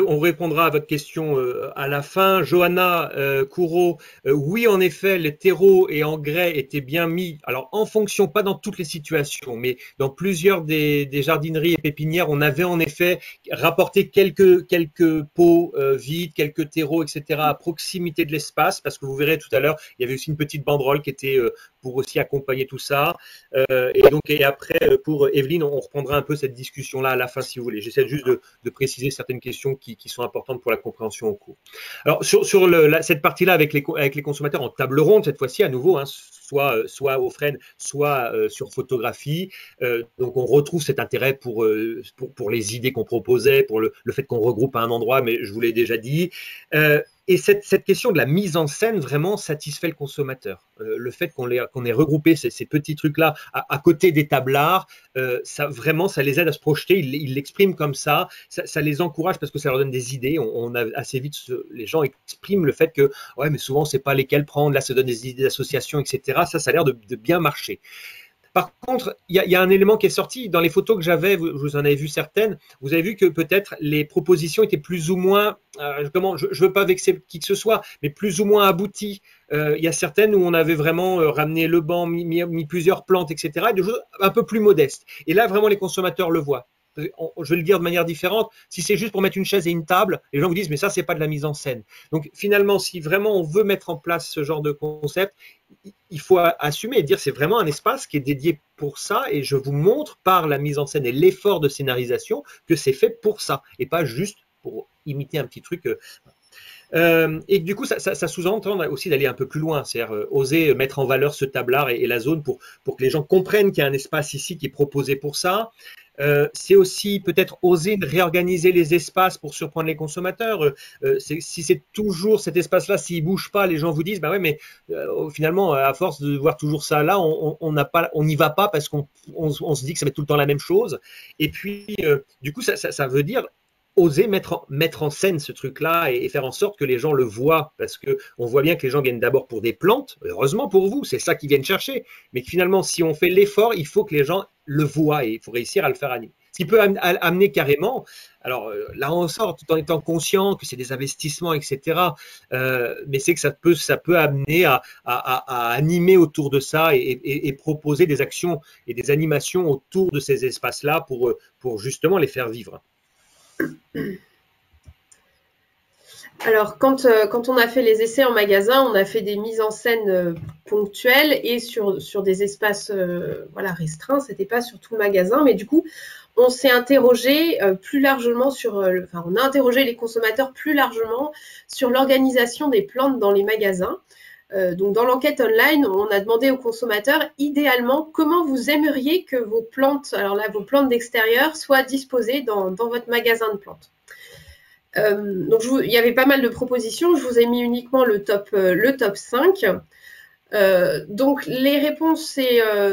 on répondra à votre question à la fin. Johanna Couraud, oui, en effet, les terreaux et engrais étaient bien mis. Alors, en fonction, pas dans toutes les situations, mais dans plusieurs des jardineries et pépinières, on avait en effet rapporté quelques pots vides, quelques terreaux, etc., à proximité de l'espace, parce que vous verrez tout à l'heure, il y avait aussi une petite banderole qui était pour aussi accompagner tout ça. Et après, pour Evelyne, on reprendra un peu cette discussion-là à la fin, si vous voulez. J'essaie juste de préciser certaines questions qui sont importantes pour la compréhension au cours. Alors, sur cette partie-là, avec les consommateurs en table ronde, cette fois-ci, à nouveau, hein, soit au Fresne, soit sur photographie. Donc, on retrouve cet intérêt pour les idées qu'on proposait, pour le fait qu'on regroupe à un endroit, mais je vous l'ai déjà dit. Et cette question de la mise en scène vraiment satisfait le consommateur. Le fait qu'on ait regroupé ces petits trucs-là à côté des tablards, ça les aide à se projeter. Ils l'expriment comme ça les encourage parce que ça leur donne des idées. On a assez vite, les gens expriment le fait que ouais, mais souvent c'est pas lesquels prendre. Là, ça donne des idées d'association, etc. Ça a l'air de bien marcher. Par contre, il y a un élément qui est sorti dans les photos que j'avais, vous en avez vu certaines, vous avez vu que peut-être les propositions étaient plus ou moins, je ne veux pas vexer qui que ce soit, mais plus ou moins abouties. Il y a certaines où on avait vraiment ramené le banc, mis plusieurs plantes, etc., et des choses un peu plus modestes. Et là, vraiment, les consommateurs le voient. Je vais le dire de manière différente, si c'est juste pour mettre une chaise et une table, les gens vous disent mais ça c'est pas de la mise en scène. Donc finalement, si vraiment on veut mettre en place ce genre de concept, il faut assumer et dire c'est vraiment un espace qui est dédié pour ça et je vous montre par la mise en scène et l'effort de scénarisation que c'est fait pour ça et pas juste pour imiter un petit truc. Et du coup, ça sous-entend aussi d'aller un peu plus loin, c'est-à-dire oser mettre en valeur ce tablard et la zone pour que les gens comprennent qu'il y a un espace ici qui est proposé pour ça. C'est aussi peut-être oser réorganiser les espaces pour surprendre les consommateurs. Si c'est toujours cet espace-là, s'il ne bouge pas, les gens vous disent bah ouais, mais finalement, à force de voir toujours ça là, on n'y va pas parce qu'on se dit que ça va être tout le temps la même chose. Et puis, du coup, ça veut dire oser mettre en scène ce truc-là et faire en sorte que les gens le voient, parce qu'on voit bien que les gens viennent d'abord pour des plantes, heureusement pour vous, c'est ça qu'ils viennent chercher, mais que finalement, si on fait l'effort, il faut que les gens le voient et il faut réussir à le faire animer. Ce qui peut amener carrément, alors là on sort tout en étant conscient que c'est des investissements, etc., mais c'est que ça peut amener à animer autour de ça et proposer des actions et des animations autour de ces espaces-là pour justement les faire vivre. Alors, quand on a fait les essais en magasin, on a fait des mises en scène ponctuelles et sur des espaces restreints. C'était pas sur tout le magasin, mais du coup, on s'est interrogé plus largement on a interrogé les consommateurs plus largement sur l'organisation des plantes dans les magasins. Donc, dans l'enquête online, on a demandé aux consommateurs, idéalement, comment vous aimeriez que vos plantes d'extérieur soient disposées dans votre magasin de plantes. Donc, il y avait pas mal de propositions. Je vous ai mis uniquement le top 5. Donc, les réponses,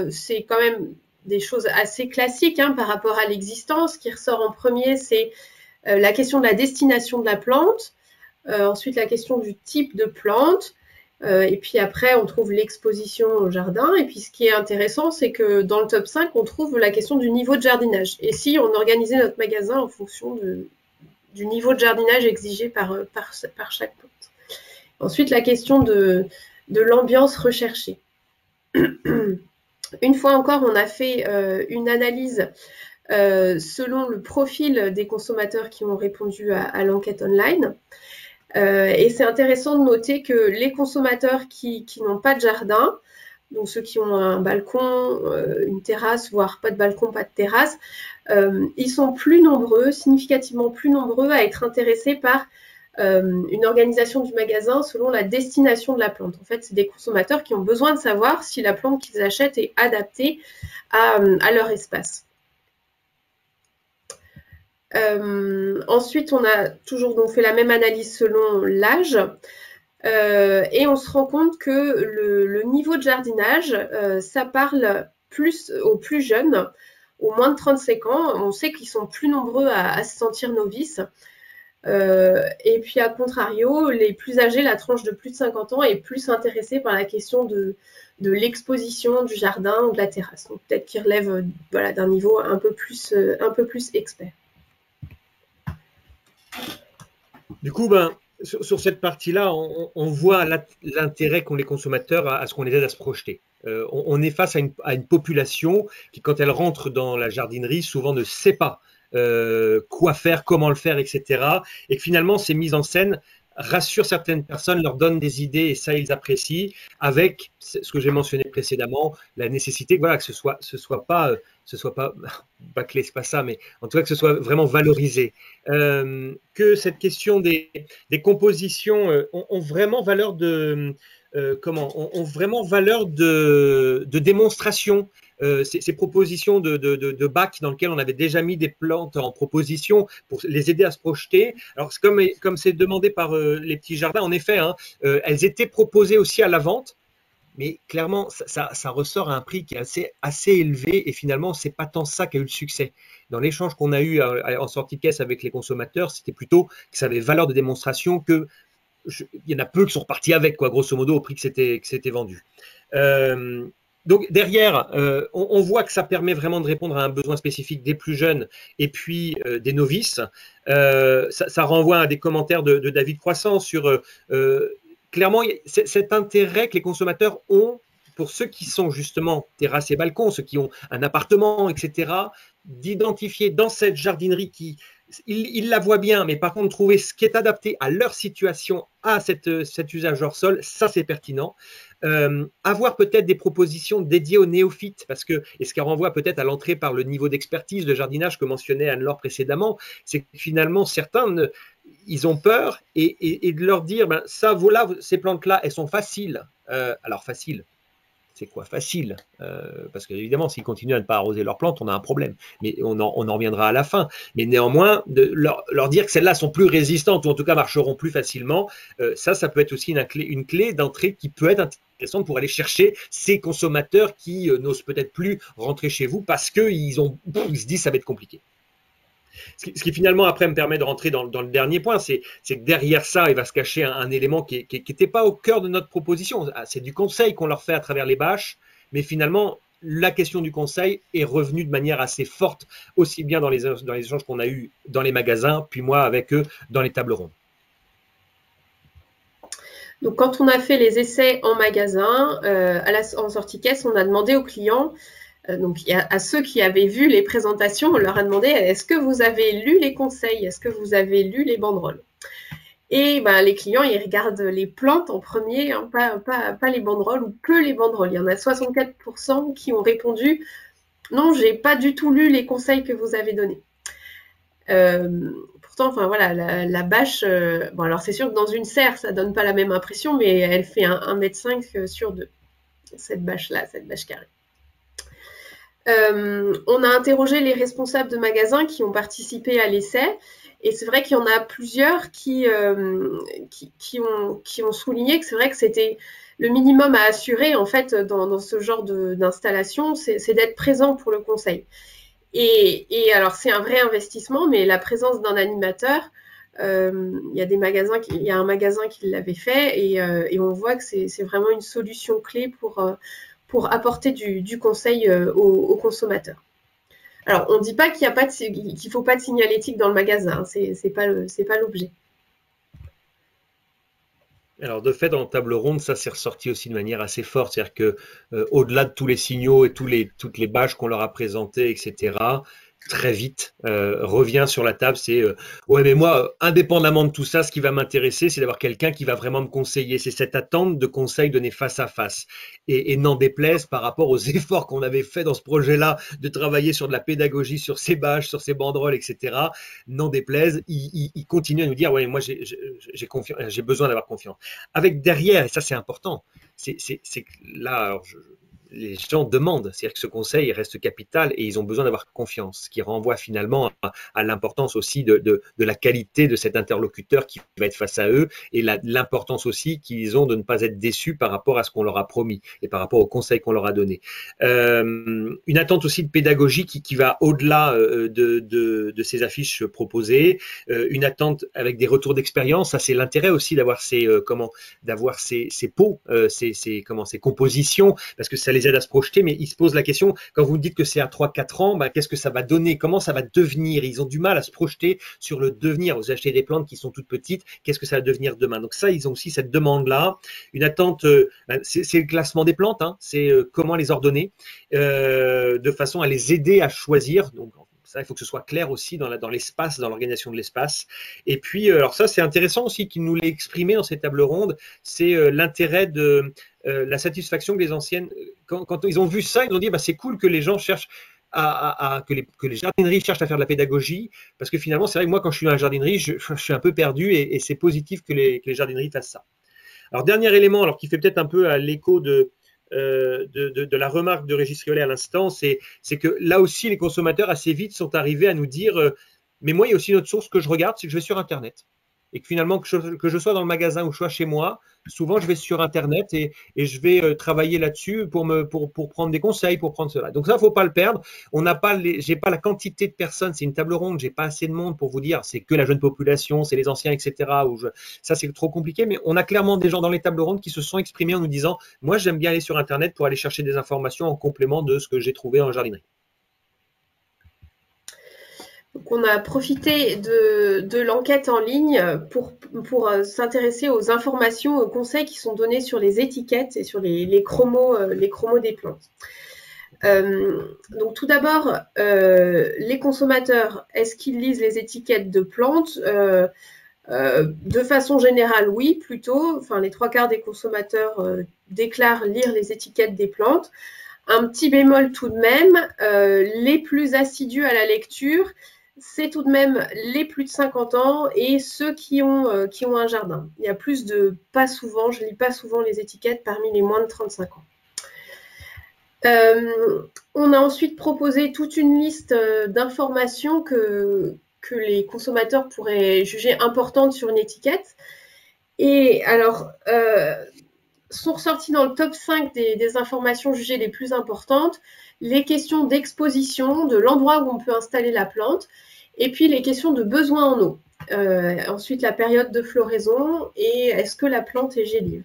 c'est quand même des choses assez classiques par rapport à l'existence. Ce qui ressort en premier, c'est la question de la destination de la plante. Ensuite, la question du type de plante. Et puis après, on trouve l'exposition au jardin. Et puis, ce qui est intéressant, c'est que dans le top 5, on trouve la question du niveau de jardinage. Et si on organisait notre magasin en fonction du niveau de jardinage exigé par chaque plante. Ensuite, la question de l'ambiance recherchée. Une fois encore, on a fait une analyse selon le profil des consommateurs qui ont répondu à l'enquête online. Et c'est intéressant de noter que les consommateurs qui n'ont pas de jardin, donc ceux qui ont un balcon, une terrasse, voire pas de balcon, pas de terrasse, ils sont plus nombreux, significativement plus nombreux à être intéressés par une organisation du magasin selon la destination de la plante. En fait, c'est des consommateurs qui ont besoin de savoir si la plante qu'ils achètent est adaptée à leur espace. Ensuite, on a toujours donc fait la même analyse selon l'âge. Et on se rend compte que le niveau de jardinage, ça parle plus aux plus jeunes, aux moins de 35 ans. On sait qu'ils sont plus nombreux à se sentir novices. Et puis, à contrario, les plus âgés, la tranche de plus de 50 ans, est plus intéressée par la question de l'exposition du jardin ou de la terrasse. Donc, peut-être qu'ils relèvent voilà, d'un niveau un peu plus expert. Du coup, sur cette partie-là, on voit l'intérêt qu'ont les consommateurs à ce qu'on les aide à se projeter. On est face à une population qui, quand elle rentre dans la jardinerie, souvent ne sait pas quoi faire, comment le faire, etc. Et que finalement, ces mises en scène rassurent certaines personnes, leur donnent des idées et ça, ils apprécient, avec ce que j'ai mentionné précédemment, la nécessité voilà, que ce soit pas bâclé, c'est pas ça, mais en tout cas que ce soit vraiment valorisé. Que cette question des compositions ont vraiment valeur de ont vraiment valeur de démonstration. Ces propositions de bac dans lesquelles on avait déjà mis des plantes en proposition pour les aider à se projeter. Alors, comme c'est demandé par les petits jardins, en effet, hein, elles étaient proposées aussi à la vente, mais clairement, ça ressort à un prix qui est assez élevé et finalement, c'est pas tant ça qui a eu le succès. Dans l'échange qu'on a eu en sortie de caisse avec les consommateurs, c'était plutôt que ça avait valeur de démonstration que il y en a peu qui sont repartis avec, quoi, grosso modo, au prix que c'était vendu. Donc derrière, on voit que ça permet vraiment de répondre à un besoin spécifique des plus jeunes et puis des novices. Ça renvoie à des commentaires de David Croissant sur clairement cet intérêt que les consommateurs ont pour ceux qui sont justement terrasses et balcons, ceux qui ont un appartement, etc., d'identifier dans cette jardinerie ils la voient bien, mais par contre, trouver ce qui est adapté à leur situation, à cet usage hors sol, ça c'est pertinent. Avoir peut-être des propositions dédiées aux néophytes, et ce qui renvoie peut-être à l'entrée par le niveau d'expertise de jardinage que mentionnait Anne-Laure précédemment, c'est que finalement, certains, ils ont peur et de leur dire, ça, voilà, ces plantes-là, elles sont faciles. Alors, facile. C'est quoi facile parce qu'évidemment, s'ils continuent à ne pas arroser leurs plantes, on a un problème. Mais on en reviendra à la fin. Mais néanmoins, de leur dire que celles-là sont plus résistantes ou en tout cas marcheront plus facilement, ça peut être aussi une clé d'entrée qui peut être intéressante pour aller chercher ces consommateurs qui n'osent peut-être plus rentrer chez vous parce qu'ils se disent que ça va être compliqué. Ce qui finalement après me permet de rentrer dans le dernier point, c'est que derrière ça, il va se cacher un élément qui n'était pas au cœur de notre proposition. C'est du conseil qu'on leur fait à travers les bâches, mais finalement, la question du conseil est revenue de manière assez forte, aussi bien dans les échanges qu'on a eus dans les magasins, puis moi avec eux dans les tables rondes. Donc, quand on a fait les essais en magasin, en sortie caisse, on a demandé aux clients donc, à ceux qui avaient vu les présentations, on leur a demandé, est-ce que vous avez lu les conseils? Est-ce que vous avez lu les banderoles? Et les clients, ils regardent les plantes en premier, hein, pas les banderoles ou peu les banderoles. Il y en a 64% qui ont répondu, non, j'ai pas du tout lu les conseils que vous avez donnés. Pourtant, enfin voilà, la bâche, bon alors c'est sûr que dans une serre, ça donne pas la même impression, mais elle fait 1,5 m sur 2, cette bâche-là, cette bâche carrée. On a interrogé les responsables de magasins qui ont participé à l'essai et c'est vrai qu'il y en a plusieurs qui ont souligné que c'est vrai que c'était le minimum à assurer en fait dans ce genre d'installation, c'est d'être présent pour le conseil. Et alors c'est un vrai investissement, mais la présence d'un animateur Il y a il y a un magasin qui l'avait fait et on voit que c'est vraiment une solution clé pour apporter du conseil aux consommateurs. Alors, on ne dit pas qu'il ne faut pas de signalétique dans le magasin, hein, c'est pas l'objet. Alors de fait, dans table ronde, ça s'est ressorti aussi de manière assez forte, c'est-à-dire que au-delà de tous les signaux et toutes les bâches qu'on leur a présentées, etc., très vite revient sur la table, c'est ouais mais moi, indépendamment de tout ça, ce qui va m'intéresser, c'est d'avoir quelqu'un qui va vraiment me conseiller. C'est cette attente de conseils donnés face à face et n'en déplaise par rapport aux efforts qu'on avait fait dans ce projet-là de travailler sur de la pédagogie, sur ces bâches, sur ces banderoles, etc. N'en déplaise, il continue à nous dire ouais moi j'ai besoin d'avoir confiance. Avec derrière, et ça c'est important, c'est que là, alors les gens demandent, c'est-à-dire que ce conseil reste capital et ils ont besoin d'avoir confiance, ce qui renvoie finalement à l'importance aussi de la qualité de cet interlocuteur qui va être face à eux et l'importance aussi qu'ils ont de ne pas être déçus par rapport à ce qu'on leur a promis et par rapport au conseil qu'on leur a donné. Une attente aussi de pédagogie qui va au-delà de ces affiches proposées, une attente avec des retours d'expérience, ça c'est l'intérêt aussi d'avoir ces pots, ces compositions, parce que ça les aide à se projeter, mais ils se posent la question, quand vous dites que c'est à 3-4 ans, bah, qu'est-ce que ça va donner? Comment ça va devenir? Ils ont du mal à se projeter sur le devenir. Vous achetez des plantes qui sont toutes petites, qu'est-ce que ça va devenir demain? Donc ça, ils ont aussi cette demande-là. Une attente, c'est le classement des plantes, hein, c'est comment les ordonner, de façon à les aider à choisir. Donc ça, il faut que ce soit clair aussi dans l'espace, dans l'organisation de l'espace. Et puis, alors ça, c'est intéressant aussi qu'il nous l'ait exprimé dans ces tables rondes, c'est l'intérêt de la satisfaction que les anciennes, quand ils ont vu ça, ils ont dit bah, c'est cool que les gens cherchent que les jardineries cherchent à faire de la pédagogie, parce que finalement, c'est vrai que moi, quand je suis dans la jardinerie, je suis un peu perdu et c'est positif que les jardineries fassent ça. Alors, dernier élément, alors qui fait peut-être un peu à l'écho de la remarque de Régis Riolet à l'instant, c'est que là aussi, les consommateurs assez vite sont arrivés à nous dire mais moi, il y a aussi une autre source que je regarde, c'est que je vais sur Internet. Et que finalement, que je sois dans le magasin ou que je sois chez moi, souvent je vais sur Internet et je vais travailler là-dessus pour prendre des conseils, pour prendre cela. Donc ça, il ne faut pas le perdre. J'ai pas la quantité de personnes, c'est une table ronde, j'ai pas assez de monde pour vous dire c'est que la jeune population, c'est les anciens, etc. Ça, c'est trop compliqué, mais on a clairement des gens dans les tables rondes qui se sont exprimés en nous disant moi, j'aime bien aller sur Internet pour aller chercher des informations en complément de ce que j'ai trouvé en jardinerie. Donc on a profité de l'enquête en ligne pour s'intéresser aux informations, aux conseils qui sont donnés sur les étiquettes et sur les chromos des plantes. Donc tout d'abord, les consommateurs, est-ce qu'ils lisent les étiquettes de plantes de façon générale, oui, plutôt. Enfin, les 3/4 des consommateurs déclarent lire les étiquettes des plantes. Un petit bémol tout de même, les plus assidus à la lecture, c'est tout de même les plus de 50 ans et ceux qui ont un jardin. Il y a plus de pas souvent, je lis pas souvent les étiquettes parmi les moins de 35 ans. On a ensuite proposé toute une liste d'informations que les consommateurs pourraient juger importantes sur une étiquette. Et alors, sont ressorties dans le top 5 des informations jugées les plus importantes les questions d'exposition, de l'endroit où on peut installer la plante, et puis les questions de besoin en eau. Ensuite, la période de floraison et est-ce que la plante est gélive.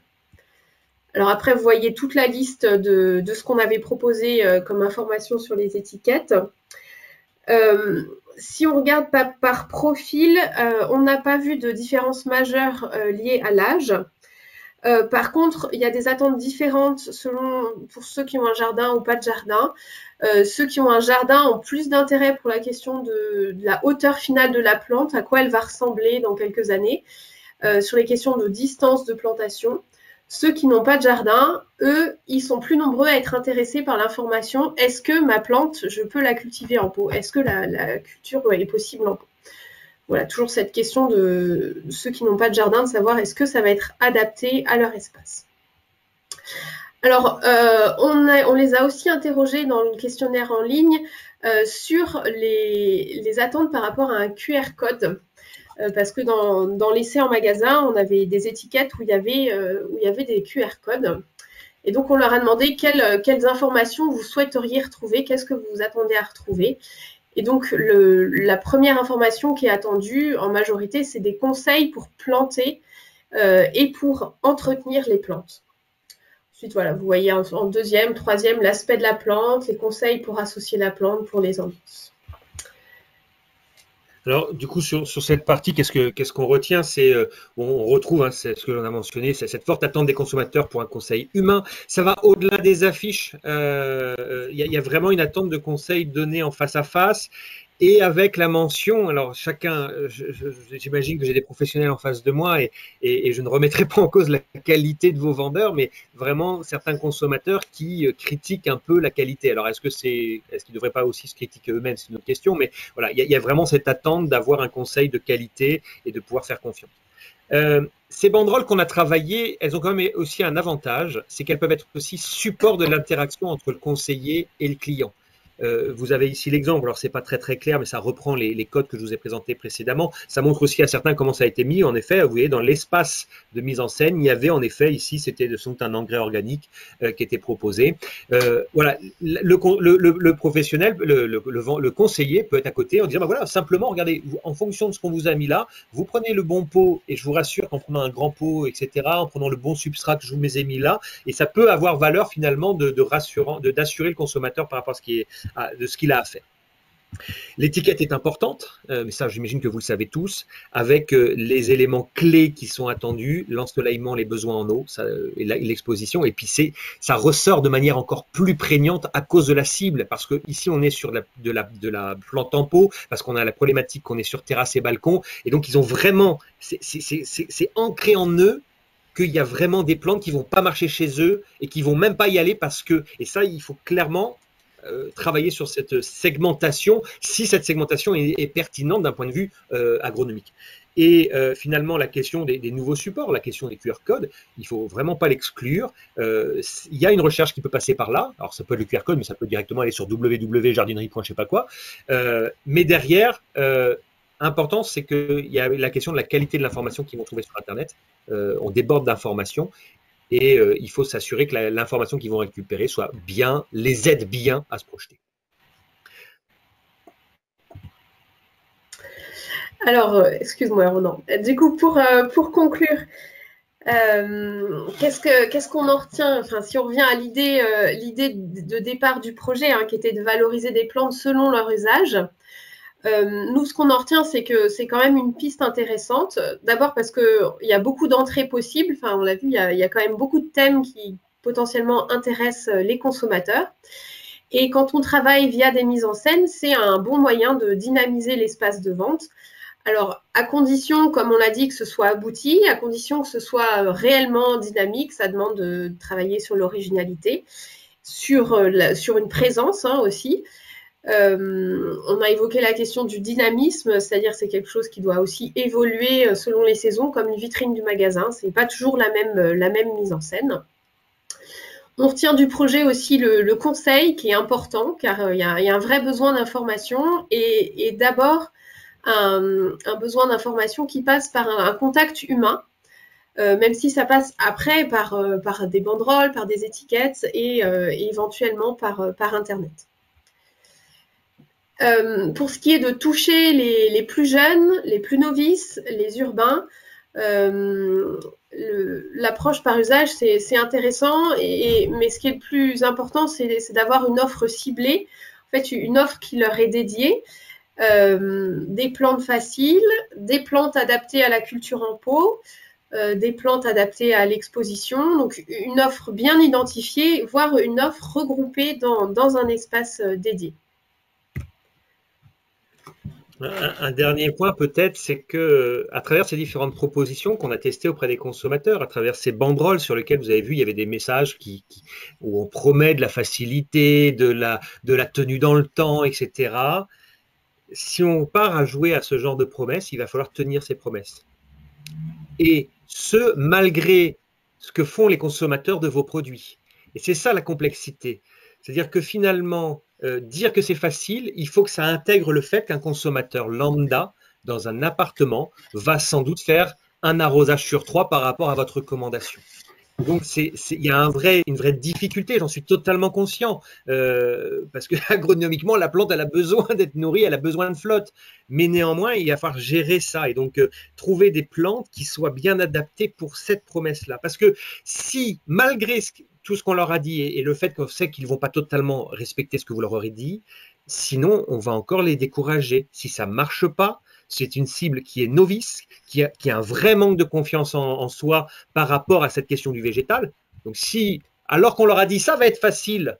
Alors après, vous voyez toute la liste de ce qu'on avait proposé comme information sur les étiquettes. Si on regarde par profil, on n'a pas vu de différence majeure liée à l'âge. Par contre, il y a des attentes différentes pour ceux qui ont un jardin ou pas de jardin. Ceux qui ont un jardin ont plus d'intérêt pour la question de la hauteur finale de la plante, à quoi elle va ressembler dans quelques années, sur les questions de distance de plantation. Ceux qui n'ont pas de jardin, eux, ils sont plus nombreux à être intéressés par l'information « Est-ce que ma plante, je peux la cultiver en pot? Est-ce que la culture est possible en pot ?» Voilà, toujours cette question de ceux qui n'ont pas de jardin, de savoir est-ce que ça va être adapté à leur espace. Alors, on les a aussi interrogés dans le questionnaire en ligne sur les attentes par rapport à un QR code. Parce que dans l'essai en magasin, on avait des étiquettes où il y avait des QR codes. Et donc, on leur a demandé quelles informations vous souhaiteriez retrouver, qu'est-ce que vous vous attendez à retrouver. Et donc, la première information qui est attendue en majorité, c'est des conseils pour planter et pour entretenir les plantes. Ensuite, voilà, vous voyez en deuxième, troisième, l'aspect de la plante, les conseils pour associer la plante pour les ambiances. Alors, du coup, sur cette partie, qu'est-ce qu'on retient? C'est, on retrouve, hein, c'est ce que l'on a mentionné, c'est cette forte attente des consommateurs pour un conseil humain. Ça va au-delà des affiches. Il y a vraiment une attente de conseils donnés en face à face et avec la mention. Alors, chacun, j'imagine que j'ai des professionnels en face de moi et je ne remettrai pas en cause la qualité de vos vendeurs, mais vraiment certains consommateurs qui critiquent un peu la qualité. Alors, est-ce qu'ils ne devraient pas aussi se critiquer eux-mêmes? C'est une autre question, mais voilà, il y a vraiment cette attente d'avoir un conseil de qualité et de pouvoir faire confiance. Ces banderoles qu'on a travaillées, elles ont quand même aussi un avantage, c'est qu'elles peuvent être aussi support de l'interaction entre le conseiller et le client. Vous avez ici l'exemple, alors c'est pas très clair, mais ça reprend les codes que je vous ai présentés précédemment. Ça montre aussi à certains comment ça a été mis. En effet, vous voyez, dans l'espace de mise en scène, il y avait en effet ici, c'était un engrais organique qui était proposé. Voilà, le professionnel, le conseiller peut être à côté en disant, bah voilà, simplement, regardez, en fonction de ce qu'on vous a mis là, vous prenez le bon pot, et je vous rassure qu'en prenant un grand pot, etc., en prenant le bon substrat que je vous ai mis là, et ça peut avoir valeur finalement d'assurer le consommateur par rapport de ce qu'il a à faire. L'étiquette est importante, mais ça j'imagine que vous le savez tous, avec les éléments clés qui sont attendus, l'ensoleillement, les besoins en eau et l'exposition, et puis ça ressort de manière encore plus prégnante à cause de la cible, parce que ici on est sur de la plante en pot, parce qu'on a la problématique qu'on est sur terrasse et balcon, et donc ils ont vraiment, c'est ancré en eux qu'il y a vraiment des plantes qui vont pas marcher chez eux et qui vont même pas y aller parce que, et ça il faut clairement travailler sur cette segmentation, si cette segmentation est pertinente d'un point de vue agronomique. Et finalement, la question des nouveaux supports, la question des QR codes, il ne faut vraiment pas l'exclure. Il y a une recherche qui peut passer par là. Alors, ça peut être le QR code, mais ça peut directement aller sur www.jardinerie. Je sais pas quoi. Mais derrière, important, c'est qu'il y a la question de la qualité de l'information qu'ils vont trouver sur Internet. On déborde d'informations. Et il faut s'assurer que l'information qu'ils vont récupérer soit bien, les aide bien à se projeter. Alors, excuse-moi Ronan. Du coup, pour conclure, qu'est-ce qu'on en retient? Enfin, si on revient à l'idée de départ du projet, hein, qui était de valoriser des plantes selon leur usage, nous, ce qu'on en retient, c'est que c'est quand même une piste intéressante. D'abord parce qu'il y a beaucoup d'entrées possibles. Enfin, on l'a vu, il y a quand même beaucoup de thèmes qui potentiellement intéressent les consommateurs. Et quand on travaille via des mises en scène, c'est un bon moyen de dynamiser l'espace de vente. Alors, à condition, comme on l'a dit, que ce soit abouti, à condition que ce soit réellement dynamique, ça demande de travailler sur l'originalité, sur une présence aussi. On a évoqué la question du dynamisme, c'est-à-dire c'est quelque chose qui doit aussi évoluer selon les saisons, comme une vitrine du magasin. C'est pas toujours la même mise en scène. On retient du projet aussi le conseil qui est important, car il y a un vrai besoin d'information et d'abord un besoin d'information qui passe par un contact humain, même si ça passe après par des banderoles, par des étiquettes et éventuellement par Internet. Pour ce qui est de toucher les plus jeunes, les plus novices, les urbains, l'approche par usage, c'est intéressant, mais ce qui est le plus important, c'est d'avoir une offre ciblée, en fait, une offre qui leur est dédiée, des plantes faciles, des plantes adaptées à la culture en pot, des plantes adaptées à l'exposition, donc une offre bien identifiée, voire une offre regroupée dans un espace dédié. Un dernier point peut-être, c'est que à travers ces différentes propositions qu'on a testées auprès des consommateurs, à travers ces banderoles sur lesquelles vous avez vu, il y avait des messages où on promet de la facilité, de la tenue dans le temps, etc. Si on part à jouer à ce genre de promesses, il va falloir tenir ces promesses. Et ce, malgré ce que font les consommateurs de vos produits. Et c'est ça la complexité. C'est-à-dire que finalement, dire que c'est facile, il faut que ça intègre le fait qu'un consommateur lambda, dans un appartement, va sans doute faire un arrosage sur 3 par rapport à votre recommandation. Donc, il y a une vraie difficulté, j'en suis totalement conscient, parce que agronomiquement, la plante, elle a besoin d'être nourrie, elle a besoin de flotte. Mais néanmoins, il va falloir gérer ça et donc trouver des plantes qui soient bien adaptées pour cette promesse-là. Parce que si, malgré tout ce qu'on leur a dit et le fait qu'on sait qu'ils ne vont pas totalement respecter ce que vous leur aurez dit, sinon, on va encore les décourager. Si ça ne marche pas, c'est une cible qui est novice, qui a un vrai manque de confiance en soi par rapport à cette question du végétal. Donc si, alors qu'on leur a dit ça va être facile,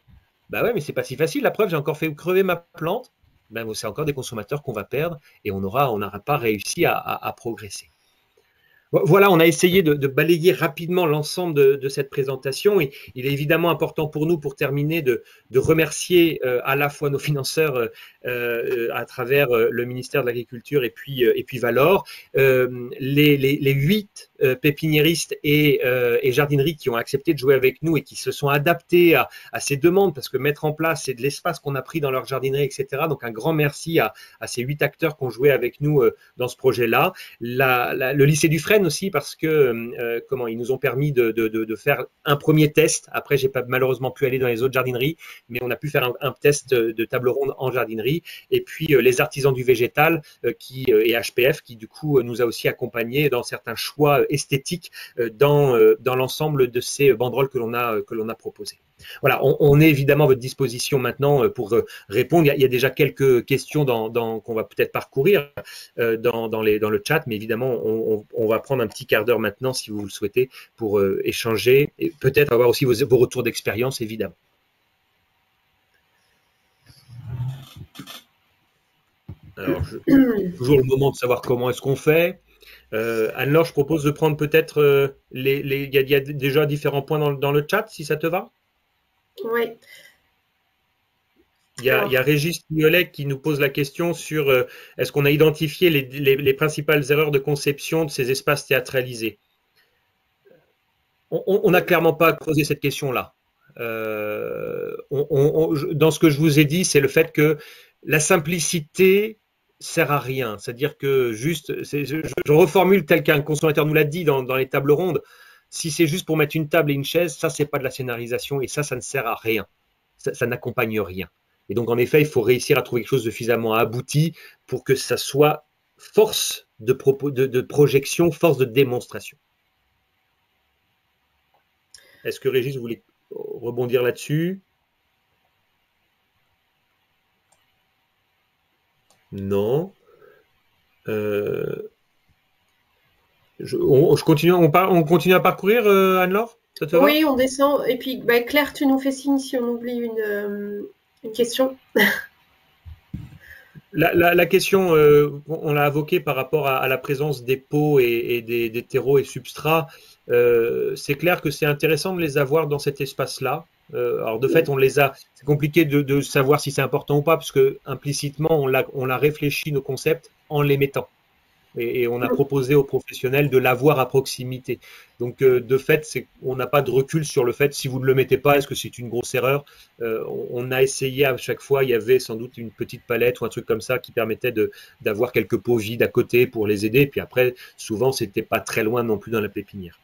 bah ouais, mais c'est pas si facile. La preuve, j'ai encore fait crever ma plante. Ben, c'est encore des consommateurs qu'on va perdre et on n'aura pas réussi à progresser. Voilà, on a essayé de balayer rapidement l'ensemble de cette présentation. Et il est évidemment important pour nous, pour terminer, de remercier à la fois nos financeurs à travers le ministère de l'Agriculture et puis Valor, les 8 pépiniéristes et jardineries qui ont accepté de jouer avec nous et qui se sont adaptés à ces demandes, parce que mettre en place, c'est de l'espace qu'on a pris dans leur jardinerie, etc. Donc un grand merci à ces 8 acteurs qui ont joué avec nous dans ce projet-là. Le lycée du Fresne aussi, parce que ils nous ont permis de faire un premier test. Après, j'ai pas malheureusement pu aller dans les autres jardineries, mais on a pu faire un test de table ronde en jardinerie. Et puis les artisans du végétal et HPF qui du coup nous a aussi accompagnés dans certains choix esthétiques dans l'ensemble de ces banderoles que l'on a proposées. Voilà, on est évidemment à votre disposition maintenant pour répondre. Il y a déjà quelques questions qu'on va peut-être parcourir dans le chat, mais évidemment, on va prendre un petit quart d'heure maintenant, si vous le souhaitez, pour échanger et peut-être avoir aussi vos retours d'expérience, évidemment. Alors, toujours le moment de savoir comment est-ce qu'on fait. Anne-Laure, je propose de prendre peut-être il y a déjà différents points dans le chat, si ça te va. Oui. Il y a Régis Miolet qui nous pose la question sur est-ce qu'on a identifié les principales erreurs de conception de ces espaces théâtralisés. On n'a clairement pas creusé cette question-là. Dans ce que je vous ai dit, c'est le fait que la simplicité sert à rien. C'est-à-dire que je reformule tel qu'un consommateur nous l'a dit dans les tables rondes. Si c'est juste pour mettre une table et une chaise, ça, c'est pas de la scénarisation et ça ne sert à rien. Ça n'accompagne rien. Et donc, en effet, il faut réussir à trouver quelque chose de suffisamment abouti pour que ça soit force de projection, force de démonstration. Est-ce que Régis, vous voulez rebondir là-dessus? Non. Je continue, on continue à parcourir, Anne-Laure? Ça te va? Oui, on descend. Et puis, Claire, tu nous fais signe si on oublie une question. La question, on l'a évoquée par rapport à la présence des pots et des terreaux et substrats. C'est clair que c'est intéressant de les avoir dans cet espace-là. Alors de fait, on les a. C'est compliqué de savoir si c'est important ou pas, parce que implicitement, on a réfléchi nos concepts en les mettant. Et on a proposé aux professionnels de l'avoir à proximité. Donc, de fait, on n'a pas de recul sur le fait, si vous ne le mettez pas, est-ce que c'est une grosse erreur? On a essayé à chaque fois, il y avait sans doute une petite palette ou un truc comme ça qui permettait d'avoir quelques pots vides à côté pour les aider. Et puis après, souvent, c'était pas très loin non plus dans la pépinière.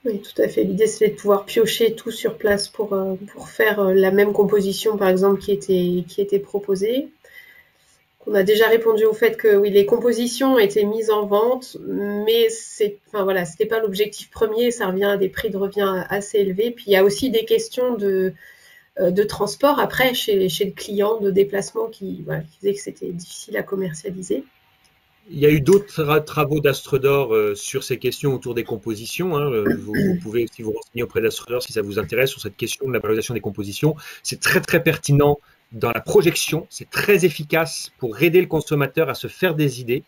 Oui, tout à fait. L'idée, c'est de pouvoir piocher tout sur place pour faire la même composition, par exemple, qui était proposée. On a déjà répondu au fait que oui, les compositions étaient mises en vente, mais c'était pas l'objectif premier. Ça revient à des prix de revient assez élevés. Puis il y a aussi des questions de transport après chez le client, de déplacement qui disaient que c'était difficile à commercialiser. Il y a eu d'autres travaux d'Astre d'Or sur ces questions autour des compositions. Hein. Vous pouvez aussi vous renseigner auprès d'Astre d'Or si ça vous intéresse sur cette question de la valorisation des compositions. C'est très très pertinent dans la projection, c'est très efficace pour aider le consommateur à se faire des idées.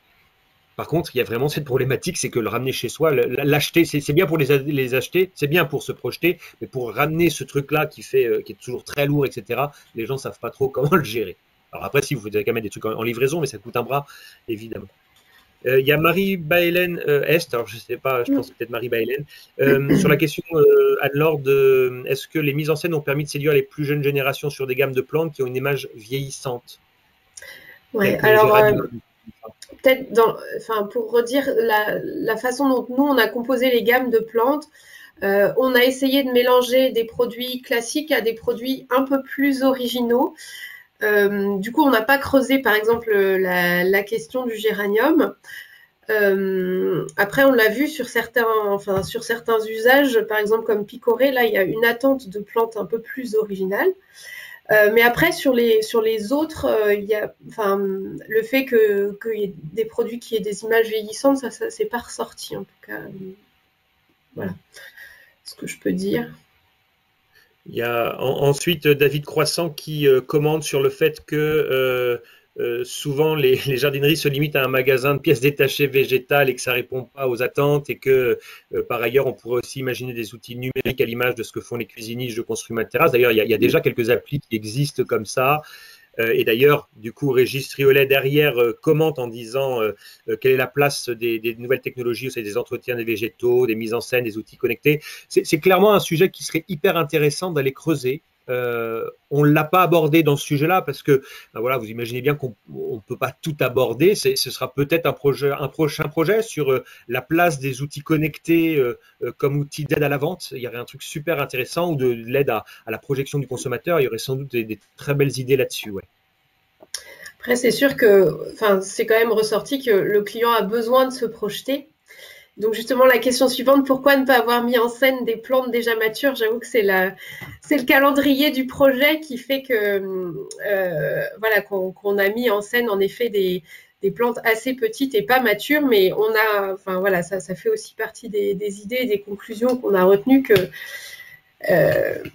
Par contre, il y a vraiment cette problématique, c'est que le ramener chez soi, l'acheter, c'est bien pour les acheter, c'est bien pour se projeter, mais pour ramener ce truc-là qui est toujours très lourd, etc., les gens ne savent pas trop comment le gérer. Alors après, si vous avez quand même des trucs en livraison, mais ça coûte un bras, évidemment. Il y a Marie-Baëlène Est, alors je ne sais pas, je pense peut-être Marie-Baëlène, sur la question, Anne-Laure, est-ce que les mises en scène ont permis de séduire les plus jeunes générations sur des gammes de plantes qui ont une image vieillissante? Ouais, alors peut-être enfin, pour redire la façon dont nous, on a composé les gammes de plantes, on a essayé de mélanger des produits classiques à des produits un peu plus originaux. Du coup, on n'a pas creusé, par exemple, la question du géranium. Après, on l'a vu sur certains usages, par exemple comme picoré, là, il y a une attente de plantes un peu plus originales. Mais après, sur les autres, il y a, enfin, le fait qu'il y ait des produits qui aient des images vieillissantes, ça c'est pas ressorti en tout cas. Voilà ce que je peux dire. Il y a ensuite David Croissant qui commente sur le fait que souvent les jardineries se limitent à un magasin de pièces détachées végétales et que ça ne répond pas aux attentes et que par ailleurs on pourrait aussi imaginer des outils numériques à l'image de ce que font les cuisiniers. Je construis ma terrasse. D'ailleurs, il y a déjà quelques applis qui existent comme ça. Et d'ailleurs, du coup, Régis Triolet derrière commente en disant quelle est la place des nouvelles technologies, c'est des entretiens des végétaux, des mises en scène, des outils connectés. C'est clairement un sujet qui serait hyper intéressant d'aller creuser. On ne l'a pas abordé dans ce sujet-là parce que ben voilà, vous imaginez bien qu'on ne peut pas tout aborder. Ce sera peut-être un prochain projet sur la place des outils connectés comme outil d'aide à la vente. Il y aurait un truc super intéressant ou de l'aide à la projection du consommateur. Il y aurait sans doute des très belles idées là-dessus. Ouais. Après, c'est sûr que, enfin, c'est quand même ressorti que le client a besoin de se projeter. Donc justement, la question suivante, pourquoi ne pas avoir mis en scène des plantes déjà matures? J'avoue que c'est le calendrier du projet qui fait que voilà qu'on a mis en scène en effet des plantes assez petites et pas matures, mais on a, enfin voilà, ça fait aussi partie des idées et des conclusions qu'on a retenues que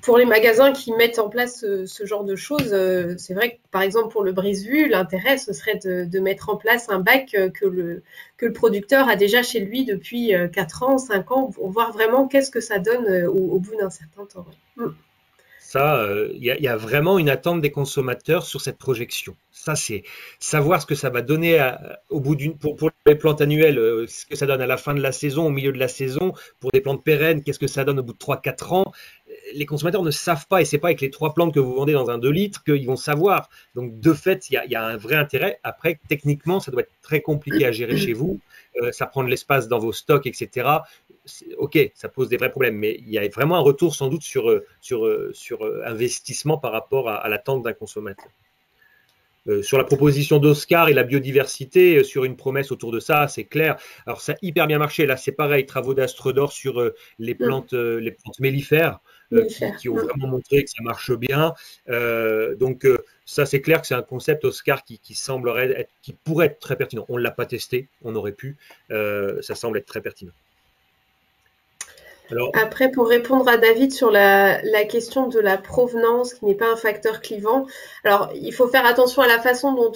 pour les magasins qui mettent en place ce genre de choses, c'est vrai que par exemple pour le brise-vue, l'intérêt ce serait de mettre en place un bac que le producteur a déjà chez lui depuis 4 ans, 5 ans, pour voir vraiment qu'est-ce que ça donne au bout d'un certain temps. Ça, y a vraiment une attente des consommateurs sur cette projection. Ça, c'est savoir ce que ça va donner au bout pour les plantes annuelles, ce que ça donne à la fin de la saison, au milieu de la saison, pour des plantes pérennes, qu'est-ce que ça donne au bout de 3-4 ans. Les consommateurs ne savent pas, et c'est pas avec les 3 plantes que vous vendez dans un 2 litres qu'ils vont savoir. Donc, de fait, il y a un vrai intérêt. Après, techniquement, ça doit être très compliqué à gérer chez vous. Ça prend de l'espace dans vos stocks, etc. Ok, ça pose des vrais problèmes, mais il y a vraiment un retour sans doute sur investissement par rapport à l'attente d'un consommateur. Sur la proposition d'Oscar et la biodiversité, sur une promesse autour de ça, c'est clair. Alors ça a hyper bien marché. Là, c'est pareil, travaux d'Astre d'Or sur les plantes mellifères qui ont vraiment montré que ça marche bien. Donc ça, c'est clair que c'est un concept, Oscar, qui semblerait qui pourrait être très pertinent. On ne l'a pas testé, on aurait pu. Ça semble être très pertinent. Alors, après, pour répondre à David sur la question de la provenance, qui n'est pas un facteur clivant, alors il faut faire attention à la façon dont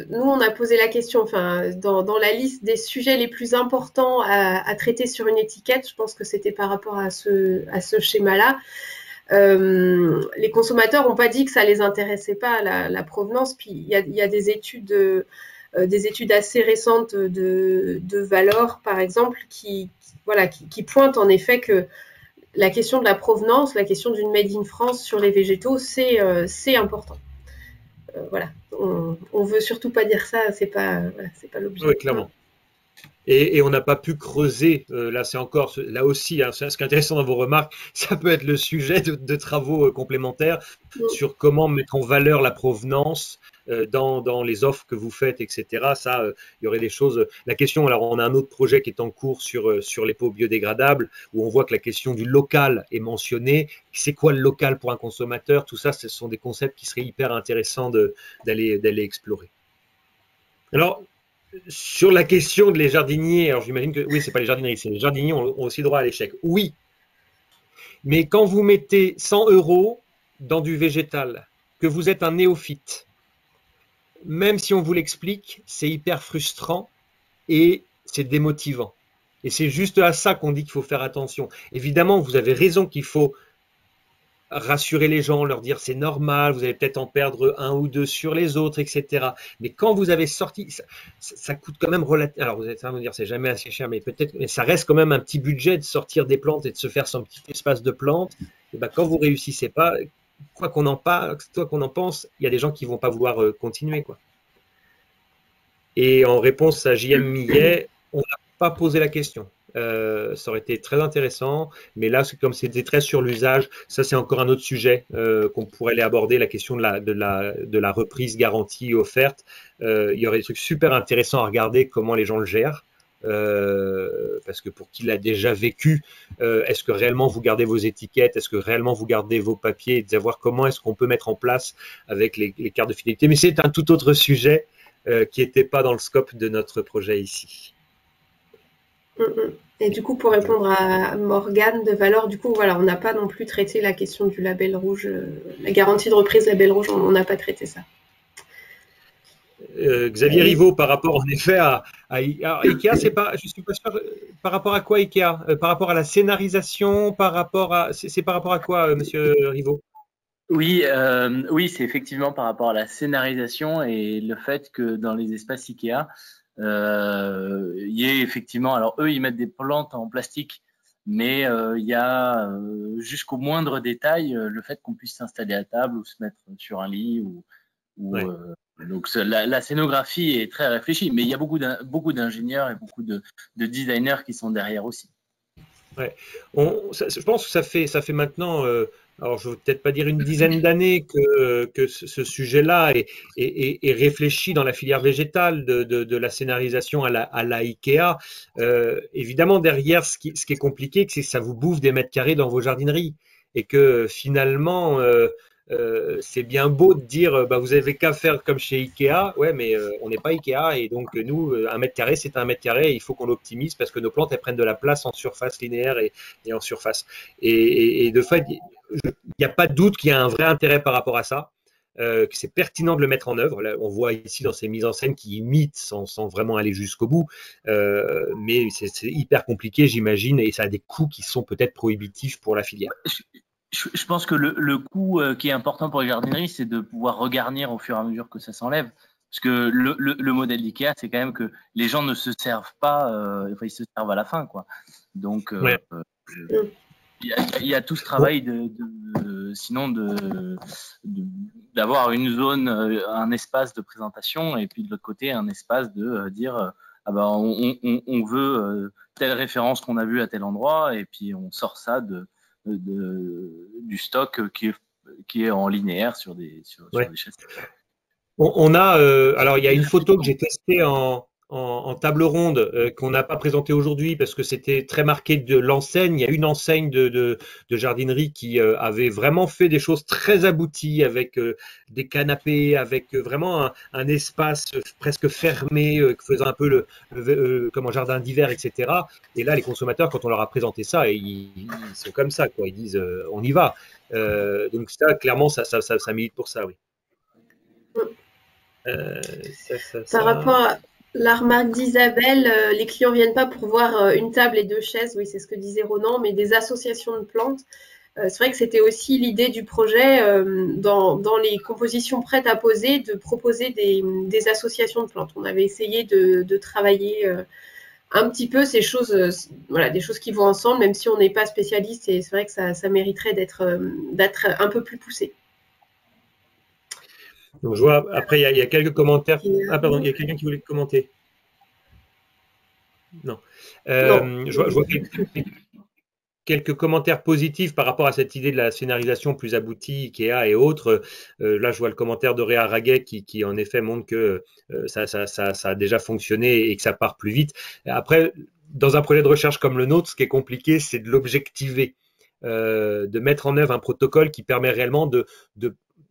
nous, on a posé la question. Enfin, dans la liste des sujets les plus importants à traiter sur une étiquette, je pense que c'était par rapport à ce schéma-là. Les consommateurs n'ont pas dit que ça ne les intéressait pas, la provenance. Puis il y a des études assez récentes de Valor, par exemple, qui pointent en effet que la question de la provenance, la question d'une made in France sur les végétaux, c'est important. Voilà, on veut surtout pas dire ça, c'est pas l'objet. Oui, clairement. Et on n'a pas pu creuser, là c'est encore, là aussi, hein, ce qui est intéressant dans vos remarques, ça peut être le sujet de travaux complémentaires sur comment mettre en valeur la provenance dans les offres que vous faites, etc. Ça, il y aurait des choses. La question, alors on a un autre projet qui est en cours sur les pots biodégradables, où on voit que la question du local est mentionnée. C'est quoi le local pour un consommateur? Tout ça, ce sont des concepts qui seraient hyper intéressants d'aller explorer. Alors, sur la question de les jardiniers, alors j'imagine que oui, c'est pas les jardiniers, c'est les jardiniers ont aussi droit à l'échec. Oui, mais quand vous mettez 100 € dans du végétal, que vous êtes un néophyte, même si on vous l'explique, c'est hyper frustrant et c'est démotivant. Et c'est juste à ça qu'on dit qu'il faut faire attention. Évidemment, vous avez raison qu'il faut rassurer les gens, leur dire c'est normal, vous allez peut-être en perdre 1 ou 2 sur les autres, etc. Mais quand vous avez sorti, ça coûte quand même relativement. Alors vous allez me dire c'est jamais assez cher, mais peut-être, mais ça reste quand même un petit budget de sortir des plantes et de se faire son petit espace de plantes. Et ben, quand vous réussissez pas, quoi qu'on en pense, il y a des gens qui vont pas vouloir continuer, quoi. Et en réponse à JM Millet, on n'a pas posé la question. Ça aurait été très intéressant, mais là, comme c'était très sur l'usage, ça c'est encore un autre sujet qu'on pourrait aller aborder, la question de la reprise garantie offerte. Il y aurait des trucs super intéressants à regarder, comment les gens le gèrent. Parce que pour qui l'a déjà vécu, est-ce que réellement vous gardez vos étiquettes, est-ce que réellement vous gardez vos papiers, et de savoir comment est-ce qu'on peut mettre en place avec les cartes de fidélité. Mais c'est un tout autre sujet qui n'était pas dans le scope de notre projet ici. Et du coup, pour répondre à Morgane de Valor, du coup, voilà, on n'a pas non plus traité la question du label rouge, la garantie de reprise label rouge, on n'a pas traité ça. Xavier Rivaud, par rapport en effet à Ikea, c'est pas, je suis pas sûr, par rapport à quoi Ikea, par rapport à la scénarisation, par rapport à, c'est par rapport à quoi, Monsieur Rivaud? Oui, oui, c'est effectivement par rapport à la scénarisation et le fait que dans les espaces Ikea, il y ait effectivement, alors eux, ils mettent des plantes en plastique, mais il y a jusqu'au moindre détail le fait qu'on puisse s'installer à table ou se mettre sur un lit ou Ouais. donc la scénographie est très réfléchie, mais il y a beaucoup d'ingénieurs et beaucoup de designers qui sont derrière aussi. Ouais. Je pense que ça fait maintenant, alors je ne veux peut-être pas dire une dizaine d'années que ce sujet-là est réfléchi dans la filière végétale de la scénarisation à la Ikea. Évidemment, derrière, ce qui est compliqué, c'est que ça vous bouffe des mètres carrés dans vos jardineries et que finalement, c'est bien beau de dire bah, vous avez qu'à faire comme chez Ikea, ouais, mais on n'est pas Ikea et donc nous, un mètre carré, c'est un mètre carré et il faut qu'on l'optimise parce que nos plantes, elles prennent de la place en surface linéaire et en surface. Et de fait, il n'y a pas de doute qu'il y a un vrai intérêt par rapport à ça. Que c'est pertinent de le mettre en œuvre. Là, on voit ici dans ces mises en scène qui imitent sans vraiment aller jusqu'au bout, mais c'est hyper compliqué, j'imagine, et ça a des coûts qui sont peut-être prohibitifs pour la filière. Je pense que le coût qui est important pour les jardineries, c'est de pouvoir regarnir au fur et à mesure que ça s'enlève. Parce que le modèle d'IKEA, c'est quand même que les gens ne se servent pas, enfin, ils se servent à la fin, quoi. Donc, Ouais. il y a tout ce travail sinon d'avoir une zone, un espace de présentation, et puis de l'autre côté, un espace de dire ah ben, on veut telle référence qu'on a vue à tel endroit, et puis on sort ça du stock qui est en linéaire sur des châssis. On a, alors il y a une photo que j'ai testée en table ronde qu'on n'a pas présentée aujourd'hui parce que c'était très marqué de l'enseigne. Il y a une enseigne de jardinerie qui avait vraiment fait des choses très abouties avec des canapés, avec vraiment un espace presque fermé, faisant un peu comme un jardin d'hiver, etc. Et là, les consommateurs, quand on leur a présenté ça, ils sont comme ça, quoi. Ils disent on y va. Donc ça, clairement, ça milite pour ça, oui. Par rapport à la remarque d'Isabelle, les clients viennent pas pour voir une table et deux chaises, oui, c'est ce que disait Ronan, mais des associations de plantes. C'est vrai que c'était aussi l'idée du projet dans les compositions prêtes à poser, de proposer des associations de plantes. On avait essayé de travailler un petit peu ces choses, voilà, des choses qui vont ensemble, même si on n'est pas spécialiste, et c'est vrai que ça mériterait d'être un peu plus poussé. Donc, je vois, après, il y a quelques commentaires. Ah, pardon, il y a quelqu'un qui voulait commenter. Non. Je vois quelques commentaires positifs par rapport à cette idée de la scénarisation plus aboutie, Ikea et autres. Là, je vois le commentaire de Réa Raguet qui, en effet, montre que ça a déjà fonctionné et que ça part plus vite. Après, dans un projet de recherche comme le nôtre, ce qui est compliqué, c'est de l'objectiver, de mettre en œuvre un protocole qui permet réellement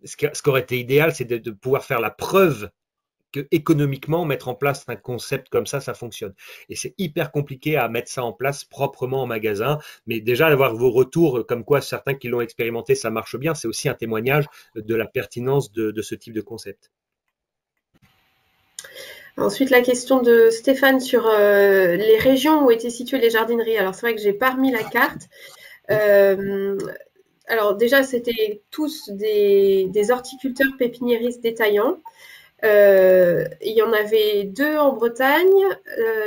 ce qui aurait été idéal, c'est de pouvoir faire la preuve que économiquement, mettre en place un concept comme ça fonctionne. Et c'est hyper compliqué à mettre ça en place proprement en magasin. Mais déjà, avoir vos retours, comme quoi certains qui l'ont expérimenté, ça marche bien, c'est aussi un témoignage de la pertinence de ce type de concept. Ensuite, la question de Stéphane sur les régions où étaient situées les jardineries. Alors, c'est vrai que j'ai pas remis la carte. Alors déjà, c'était tous des horticulteurs pépiniéristes détaillants. Il y en avait 2 en Bretagne,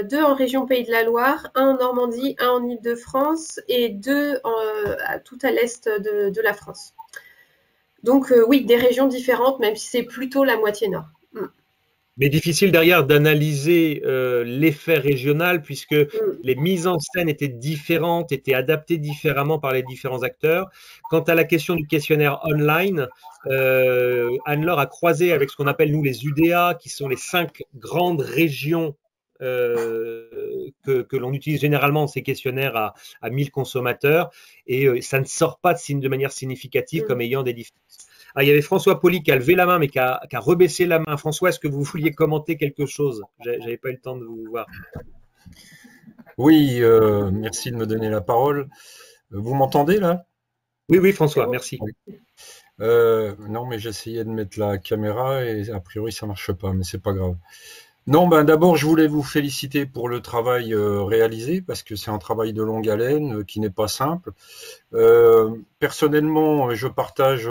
2 en région Pays de la Loire, 1 en Normandie, 1 en Île-de-France et 2 tout à l'est de la France. Donc oui, des régions différentes, même si c'est plutôt la moitié nord. Mais difficile derrière d'analyser l'effet régional puisque Mm. les mises en scène étaient différentes, étaient adaptées différemment par les différents acteurs. Quant à la question du questionnaire online, Anne-Laure a croisé avec ce qu'on appelle nous les UDA, qui sont les 5 grandes régions que l'on utilise généralement ces questionnaires à 1000 consommateurs, et ça ne sort pas de manière significative comme ayant des différences. Ah, il y avait François Poli qui a levé la main, mais qui a rebaissé la main. François, est-ce que vous vouliez commenter quelque chose? J'avais pas eu le temps de vous voir. Oui, merci de me donner la parole. Vous m'entendez là? Oui, oui, François, merci. Oui. Non, mais j'essayais de mettre la caméra et a priori ça marche pas, mais c'est pas grave. Non, ben d'abord je voulais vous féliciter pour le travail réalisé parce que c'est un travail de longue haleine qui n'est pas simple. Personnellement, je partage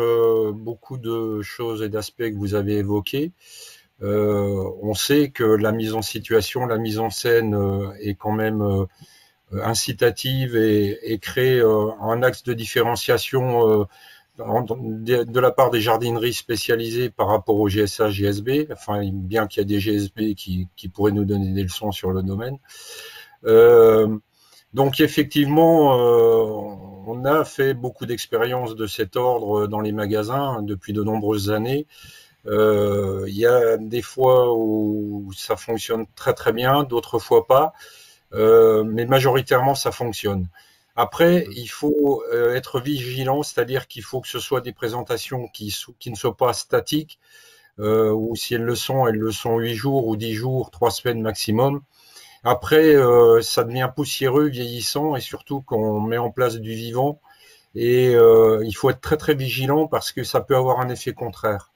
beaucoup de choses et d'aspects que vous avez évoqués. On sait que la mise en situation, la mise en scène est quand même incitative et crée un axe de différenciation de la part des jardineries spécialisées par rapport au GSA, GSB, enfin bien qu'il y a des GSB qui pourraient nous donner des leçons sur le domaine. Donc effectivement, on a fait beaucoup d'expériences de cet ordre dans les magasins depuis de nombreuses années. Il y a des fois où ça fonctionne très très bien, d'autres fois pas, mais majoritairement ça fonctionne. Après, il faut être vigilant, c'est-à-dire qu'il faut que ce soit des présentations qui ne soient pas statiques, ou si elles le sont 8 jours ou 10 jours, 3 semaines maximum. Après, ça devient poussiéreux, vieillissant, et surtout quand on met en place du vivant. Et il faut être très très vigilant parce que ça peut avoir un effet contraire.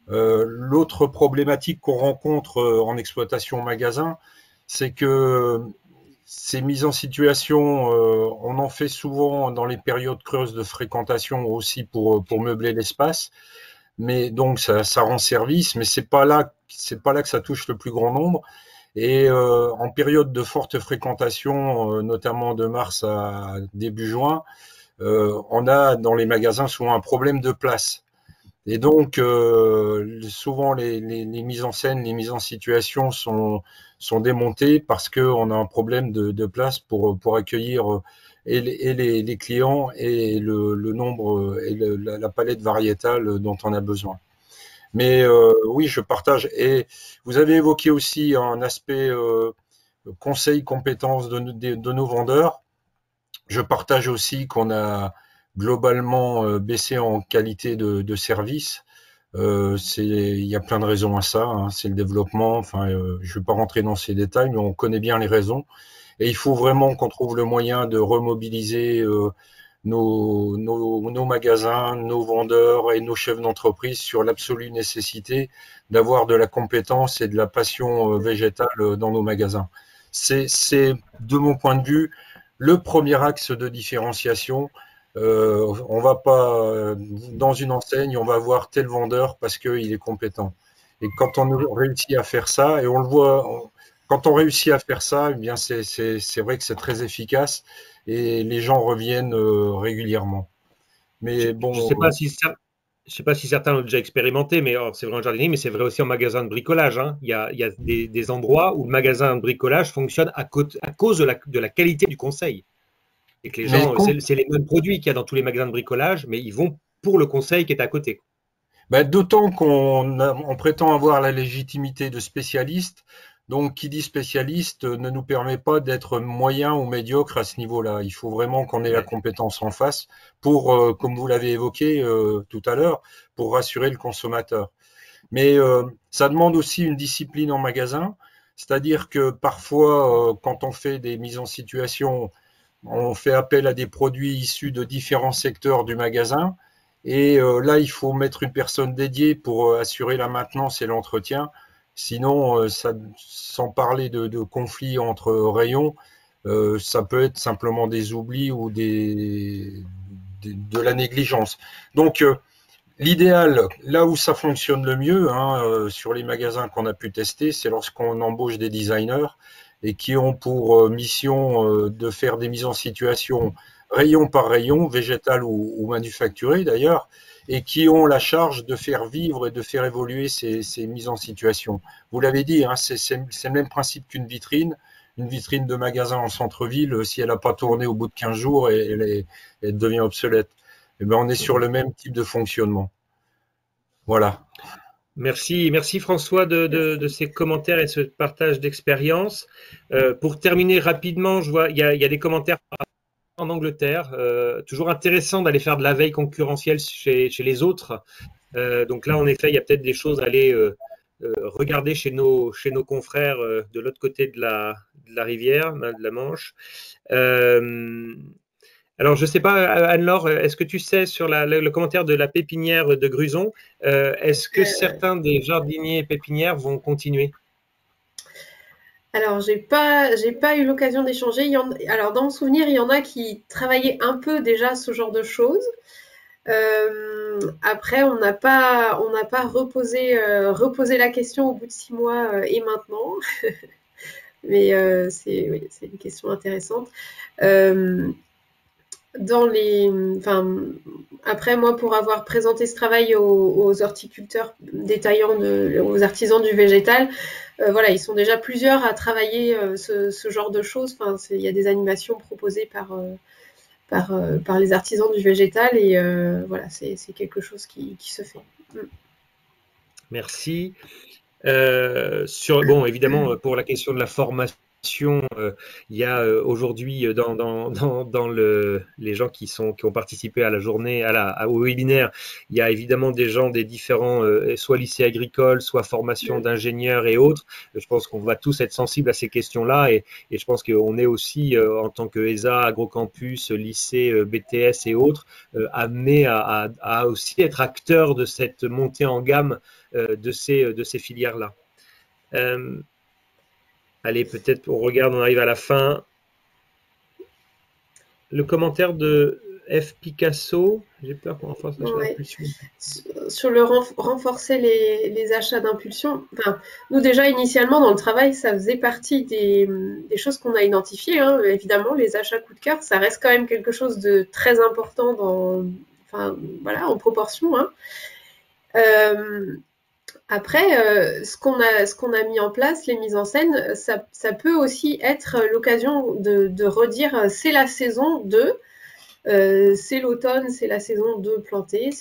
L'autre problématique qu'on rencontre en exploitation magasin, c'est que ces mises en situation, on en fait souvent dans les périodes creuses de fréquentation aussi pour meubler l'espace. Mais donc ça rend service, mais c'est pas là que ça touche le plus grand nombre. Et en période de forte fréquentation, notamment de mars à début juin, on a dans les magasins souvent un problème de place. Et donc, souvent, les mises en scène, les mises en situation sont démontées parce qu'on a un problème de place pour accueillir et les clients et le nombre et la palette variétale dont on a besoin. Mais oui, je partage. Et vous avez évoqué aussi un aspect conseil, compétences de nos vendeurs. Je partage aussi qu'on a globalement baissé en qualité de service. Il y a plein de raisons à ça, hein. C'est le développement. Enfin, je ne vais pas rentrer dans ces détails, mais on connaît bien les raisons. Et il faut vraiment qu'on trouve le moyen de remobiliser nos magasins, nos vendeurs et nos chefs d'entreprise sur l'absolue nécessité d'avoir de la compétence et de la passion végétale dans nos magasins. C'est, de mon point de vue, le premier axe de différenciation. On va pas dans une enseigne, on va voir tel vendeur parce qu'il est compétent. Et quand on réussit à faire ça, et on le voit, quand on réussit à faire ça, eh bien c'est vrai que c'est très efficace et les gens reviennent régulièrement. Mais bon, je sais pas si certains l'ont déjà expérimenté, mais c'est vrai en jardinerie, mais c'est vrai aussi en magasin de bricolage, hein. Il y a des endroits où le magasin de bricolage fonctionne à cause de la qualité du conseil. Et que les gens, c'est les mêmes produits qu'il y a dans tous les magasins de bricolage, mais ils vont pour le conseil qui est à côté. D'autant qu'on prétend avoir la légitimité de spécialiste. Donc, qui dit spécialiste ne nous permet pas d'être moyen ou médiocre à ce niveau-là. Il faut vraiment qu'on ait la compétence en face pour, comme vous l'avez évoqué tout à l'heure, pour rassurer le consommateur. Mais ça demande aussi une discipline en magasin, c'est-à-dire que parfois, quand on fait des mises en situation, on fait appel à des produits issus de différents secteurs du magasin. Et là, il faut mettre une personne dédiée pour assurer la maintenance et l'entretien. Sinon, sans parler de conflits entre rayons, ça peut être simplement des oublis ou de la négligence. Donc, l'idéal, là où ça fonctionne le mieux, hein, sur les magasins qu'on a pu tester, c'est lorsqu'on embauche des designers et qui ont pour mission de faire des mises en situation rayon par rayon, végétal ou manufacturé d'ailleurs, et qui ont la charge de faire vivre et de faire évoluer ces mises en situation. Vous l'avez dit, hein, c'est le même principe qu'une vitrine. Une vitrine de magasin en centre-ville, si elle n'a pas tourné au bout de 15 jours, elle devient obsolète. Eh ben, on est sur le même type de fonctionnement. Voilà. Merci François de ces commentaires et ce partage d'expérience. Pour terminer rapidement, je vois il y a des commentaires en Angleterre. Toujours intéressant d'aller faire de la veille concurrentielle chez les autres. Donc là, en effet, il y a peut-être des choses à aller regarder chez nos confrères de l'autre côté de la rivière, de la Manche. Alors, je ne sais pas, Anne-Laure, est-ce que tu sais sur le commentaire de la pépinière de Gruson, est-ce que certains des jardiniers pépinières vont continuer? Alors, j'ai pas eu l'occasion d'échanger. Alors, dans mon souvenir, il y en a qui travaillaient un peu déjà ce genre de choses. Après, on n'a pas reposé la question au bout de 6 mois et maintenant. Mais c'est une question intéressante. Après, moi, pour avoir présenté ce travail aux horticulteurs détaillants, aux artisans du végétal, voilà, ils sont déjà plusieurs à travailler ce genre de choses. Enfin, il y a des animations proposées par les artisans du végétal et voilà, c'est quelque chose qui se fait. Merci. Bon, évidemment, pour la question de la formation, il y a aujourd'hui dans les gens qui ont participé à la journée, au webinaire, il y a évidemment des gens des différents, soit lycées agricoles, soit formation d'ingénieurs et autres. Je pense qu'on va tous être sensibles à ces questions-là et je pense qu'on est aussi, en tant que ESA, agrocampus, lycée, BTS et autres, amenés à aussi être acteurs de cette montée en gamme de ces filières-là. Allez, peut-être on regarde, on arrive à la fin. Le commentaire de F. Picasso, j'ai peur qu'on renforce l'achat d'impulsion. Sur le renforcer les achats d'impulsion, enfin, nous déjà initialement dans le travail, ça faisait partie des choses qu'on a identifiées. Hein. Évidemment, les achats coup de cœur, ça reste quand même quelque chose de très important voilà, en proportion. Hein. Après, ce qu'on a mis en place, les mises en scène, ça peut aussi être l'occasion de redire c'est la saison de, c'est l'automne, c'est la saison de planter,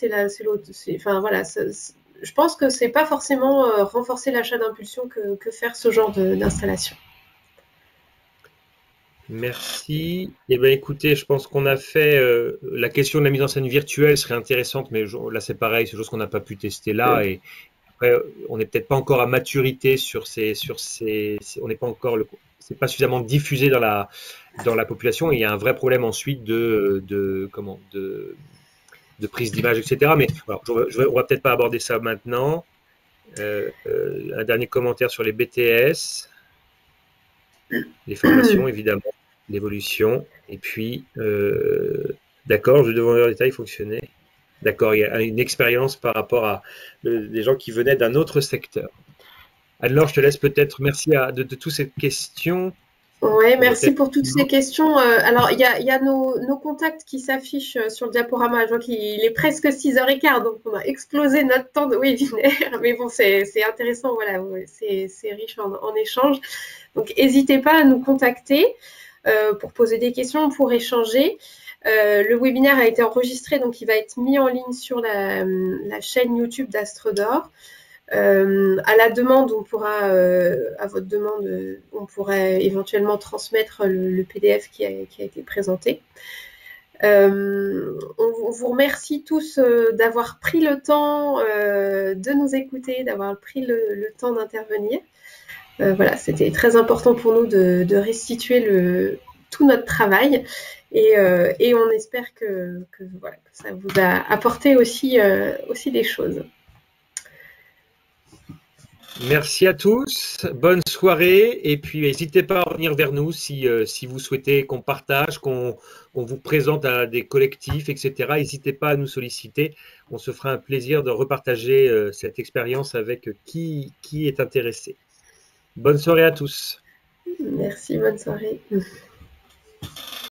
enfin voilà, je pense que c'est pas forcément renforcer l'achat d'impulsion que faire ce genre d'installation. Merci. Eh bien, écoutez, je pense qu'on a fait la question de la mise en scène virtuelle serait intéressante, mais là c'est pareil, c'est quelque chose qu'on n'a pas pu tester là et après, on n'est peut-être pas encore à maturité on n'est pas encore c'est pas suffisamment diffusé dans la population. Et il y a un vrai problème ensuite de prise d'image, etc. Mais voilà, on va peut-être pas aborder ça maintenant. Un dernier commentaire sur les BTS, les formations évidemment, l'évolution, et puis d'accord, je vais devant le détail fonctionner. D'accord, il y a une expérience par rapport à des gens qui venaient d'un autre secteur. Anne-Laure, je te laisse peut-être, merci de toutes ces questions. Oui, merci pour toutes ces questions. Alors, il y a nos contacts qui s'affichent sur le diaporama. Je vois qu'il est presque 6h15, donc on a explosé notre temps de webinaire. Mais bon, c'est intéressant, voilà, c'est riche en échanges. Donc, n'hésitez pas à nous contacter pour poser des questions, pour échanger. Le webinaire a été enregistré, donc il va être mis en ligne sur la chaîne YouTube d'Astrodor. À la demande, à votre demande, on pourrait éventuellement transmettre le PDF qui a été présenté. On vous remercie tous d'avoir pris le temps de nous écouter, d'avoir pris le temps d'intervenir. Voilà, c'était très important pour nous de restituer tout notre travail et on espère que ça vous a apporté aussi des choses. Merci à tous, bonne soirée et puis n'hésitez pas à revenir vers nous si vous souhaitez qu'on partage, qu'on vous présente à des collectifs, etc. N'hésitez pas à nous solliciter, on se fera un plaisir de repartager cette expérience avec qui est intéressé. Bonne soirée à tous. Merci, bonne soirée.